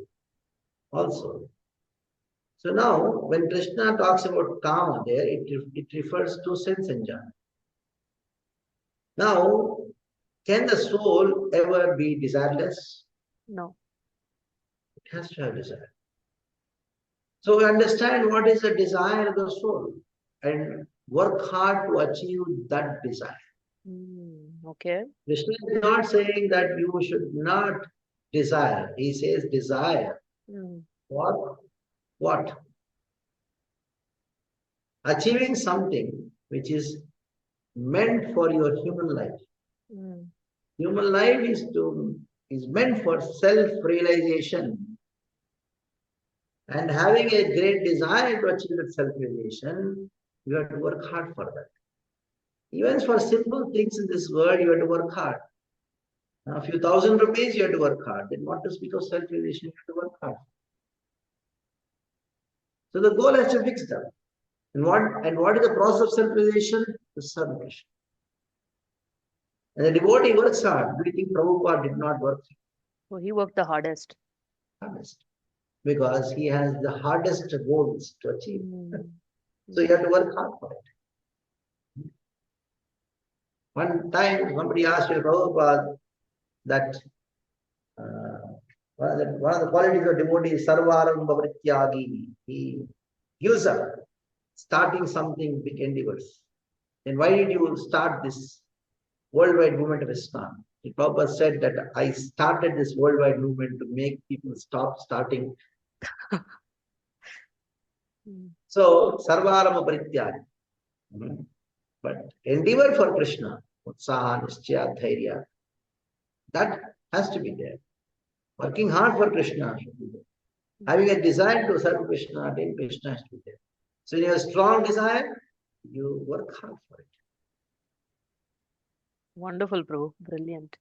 Speaker 2: also. So now, when Krishna talks about Kama there, it refers to sense enjoyment. Now, can the soul ever be desireless?
Speaker 1: no.
Speaker 2: It has to have desire. So we understand what is the desire of the soul and work hard to achieve that desire.
Speaker 1: Okay.
Speaker 2: Krishna is not saying that you should not desire. He says desire.
Speaker 1: Mm.
Speaker 2: For what? Achieving something which is meant for your human life.
Speaker 1: Mm.
Speaker 2: Human life is meant for self-realization. And having a great desire to achieve that self-realization, you have to work hard for that. Even for simple things in this world, you have to work hard. A few thousand rupees, you have to work hard. Then what to speak of self-realization, you have to work hard. So the goal has to fix that. And what is the process of self-realization? To serve Krishna. And the devotee works hard. Do you think Prabhupada did not work
Speaker 1: So he worked the hardest.
Speaker 2: hardest? Because he has the hardest goals to achieve.
Speaker 1: Mm.
Speaker 2: So you have to work hard for it. One time somebody asked Prabhupada that one of the qualities of devotee is sarvarambha vrityagi. He gives up starting something big endeavors. Then why did you start this worldwide movement of Islam? The Prabhupada said that I started this worldwide movement to make people stop starting. So sarvarambha vrityagi. But endeavor for Krishna, utsaha, nischaya, dhairya, that has to be there. Working hard for Krishna should be there. Having a desire to serve Krishna, attain Krishna has to be there. So when you have a strong desire, you work hard for it.
Speaker 1: Wonderful, Prabhu. Brilliant.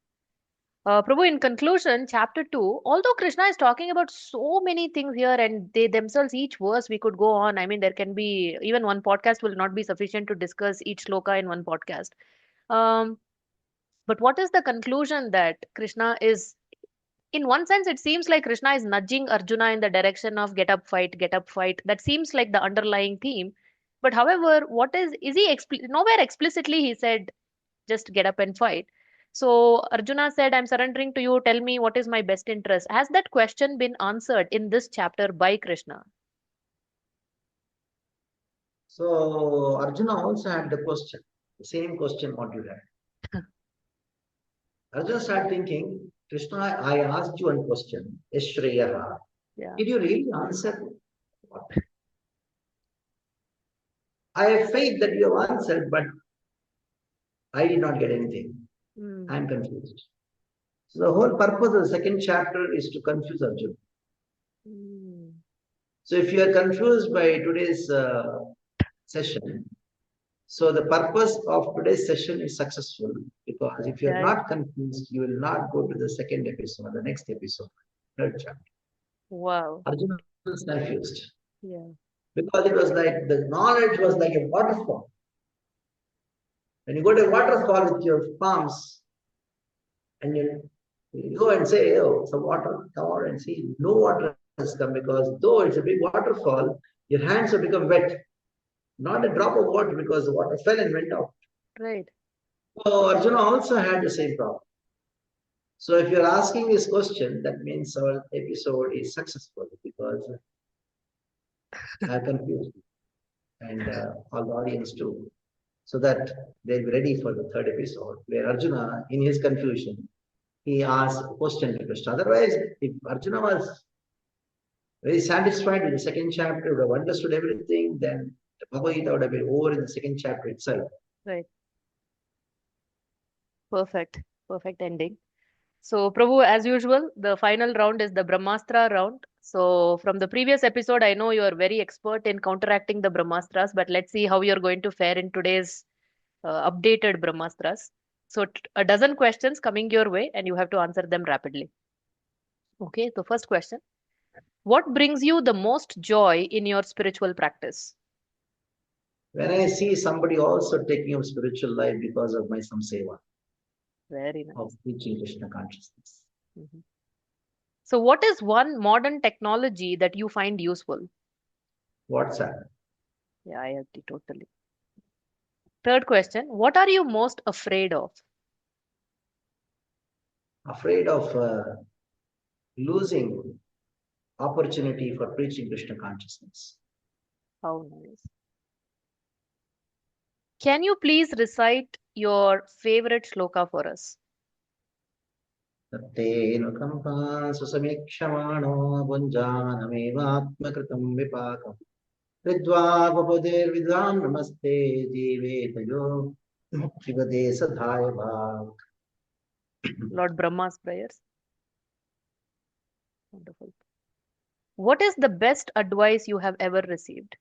Speaker 1: Prabhu, in conclusion, chapter 2, although Krishna is talking about so many things here and they themselves, each verse we could go on. I mean, there can be, even one podcast will not be sufficient to discuss each sloka in one podcast. Um, but what is the conclusion that Krishna is, in one sense, it seems like Krishna is nudging Arjuna in the direction of get up, fight, get up, fight. That seems like the underlying theme. But however, is he, nowhere explicitly he said, just get up and fight. So Arjuna said, I'm surrendering to you. Tell me what is my best interest. Has that question been answered in this chapter by Krishna?
Speaker 2: So Arjuna also had the question, the same question what you had. Arjuna started thinking, Krishna, I asked you one question, Yashreyaha.
Speaker 1: Yeah.
Speaker 2: Did you really answer what? I have faith that you have answered, but I did not get anything. I am confused. So the whole purpose of the second chapter is to confuse Arjuna. So if you are confused by today's session, so the purpose of today's session is successful, because if you are not confused, you will not go to the second episode, the next episode, third chapter.
Speaker 1: Wow.
Speaker 2: Arjuna He was confused.
Speaker 1: Yeah.
Speaker 2: Because it was like the knowledge was like a waterfall. When you go to a waterfall with your palms and you go and say, oh, some water, come out and see, no water has come because though it's a big waterfall, your hands have become wet. Not a drop of water because the water fell and went out.
Speaker 1: Right.
Speaker 2: So Arjuna also had the same problem. So if you're asking this question, that means our episode is successful because I have confused you and all the audience too, so that they'll be ready for the third episode where Arjuna, in his confusion, he asked a question to Krishna. Otherwise, if Arjuna was very satisfied with the second chapter, would have understood everything, then the Bhagavad Gita would have been over in the second chapter itself.
Speaker 1: Right. Perfect. Perfect ending. So, Prabhu, as usual, the final round is the Brahmastra round. So, from the previous episode, I know you are very expert in counteracting the Brahmastras, but let's see how you're going to fare in today's updated Brahmastras. So, a dozen questions coming your way, and you have to answer them rapidly. Okay, the first question: what brings you the most joy in your spiritual practice?
Speaker 2: When I see somebody also taking up spiritual life because of my samseva
Speaker 1: Very
Speaker 2: of
Speaker 1: nice.
Speaker 2: teaching Krishna consciousness,
Speaker 1: Mhm. So, what is one modern technology that you find useful?
Speaker 2: WhatsApp,
Speaker 1: Yeah, I agree totally. Third question: what are you most afraid of?
Speaker 2: afraid of losing opportunity for preaching Krishna consciousness.
Speaker 1: How nice. Can you please recite your favorite shloka for us?
Speaker 2: तत्तेन कम्पान् सुसमीक्षमाणो भुञ्जानमेवात्मकृतं विपाकम् विद्वावपुदेर्विद्वान् नमस्ते जीवेतयो मुक्तिपदे सधाय भाग.
Speaker 1: Lord Brahma's prayers. Wonderful. What is the best advice you have ever received?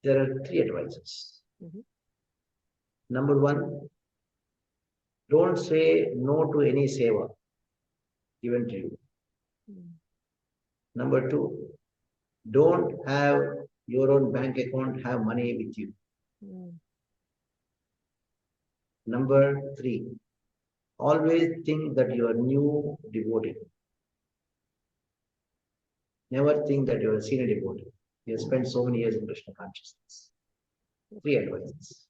Speaker 2: There are three advices.
Speaker 1: Mhm.
Speaker 2: Number one, don't say no to any seva given to you.
Speaker 1: Mm.
Speaker 2: Number two, don't have your own bank account have money with you.
Speaker 1: Mm.
Speaker 2: Number three, always think that you are new devotee. Never think that you are a senior devotee. You have spent so many years in Krishna consciousness. Three advices.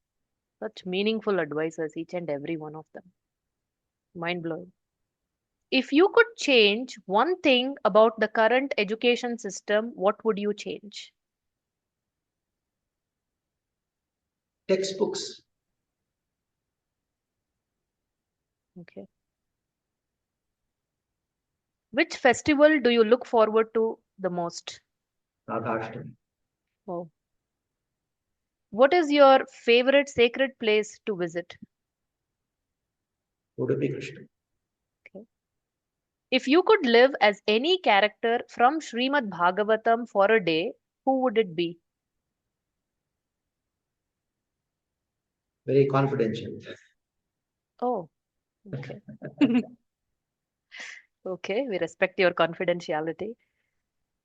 Speaker 1: Such meaningful advices, each and every one of them. Mind blowing. If you could change one thing about the current education system, what would you change?
Speaker 2: Textbooks,
Speaker 1: Okay. Which festival do you look forward to the most?
Speaker 2: Radhashtami,
Speaker 1: Oh. What is your favorite sacred place to visit?
Speaker 2: Udupi Krishna.
Speaker 1: Okay. If you could live as any character from Srimad Bhagavatam for a day, who would it be?
Speaker 2: Very confidential.
Speaker 1: Oh, okay. Okay, we respect your confidentiality.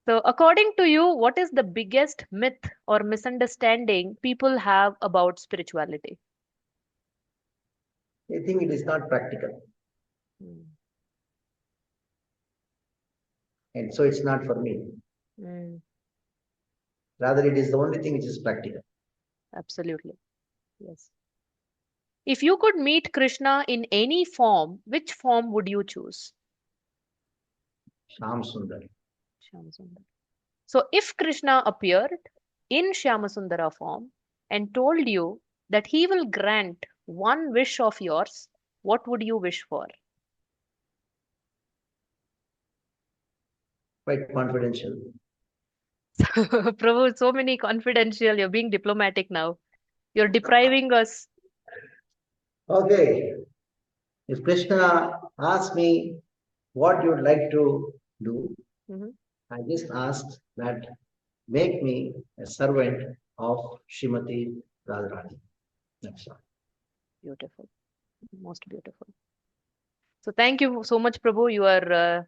Speaker 1: So, according to you, what is the biggest myth or misunderstanding people have about spirituality?
Speaker 2: I think it is not practical.
Speaker 1: Mm,
Speaker 2: And so it's not for me.
Speaker 1: mm,
Speaker 2: Rather, it is the only thing which is practical.
Speaker 1: absolutely. Yes. If you could meet Krishna in any form, which form would you choose?
Speaker 2: Sham Sundar.
Speaker 1: Shyamasundara. So, if Krishna appeared in Shyamasundara form and told you that he will grant one wish of yours, what would you wish for?
Speaker 2: Quite confidential.
Speaker 1: Prabhu, so many confidential. You're being diplomatic now. You're depriving us.
Speaker 2: Okay. If Krishna asks me what you would like to do,
Speaker 1: Mhm.
Speaker 2: I just ask that make me a servant of Srimati Radharani. That's all.
Speaker 1: Beautiful. Most beautiful. So So thank you so much, Prabhu. You are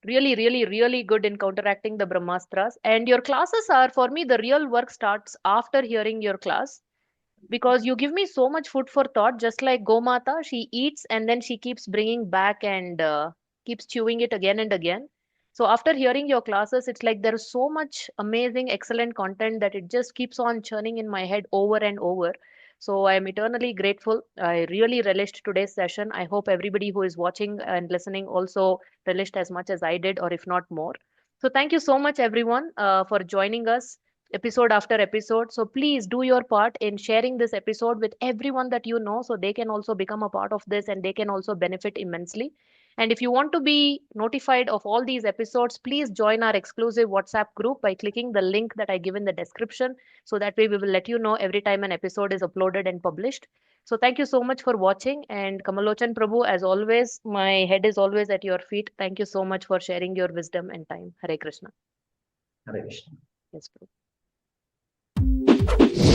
Speaker 1: really, really, really good in counteracting the Brahmastras. And your classes are, for me, the real work starts after hearing your class because you give me so much food for thought. Just like Gomata, she eats and then she keeps bringing back and keeps chewing it again and again. So after hearing your classes, it's like there's so much amazing excellent content that it just keeps on churning in my head over and over. So I am eternally grateful. I really relished today's session. I hope everybody who is watching and listening also relished as much as I did, or if not more. So thank you so much everyone for joining us episode after episode. So please do your part in sharing this episode with everyone that you know so they can also become a part of this and they can also benefit immensely. And if you want to be notified of all these episodes, please join our exclusive WhatsApp group by clicking the link that I give in the description. So that way we will let you know every time an episode is uploaded and published. So thank you so much for watching. And Kamalochan Prabhu, as always, my head is always at your feet. Thank you so much for sharing your wisdom and time. Hare Krishna.
Speaker 2: Hare Krishna.
Speaker 1: Yes, Prabhu.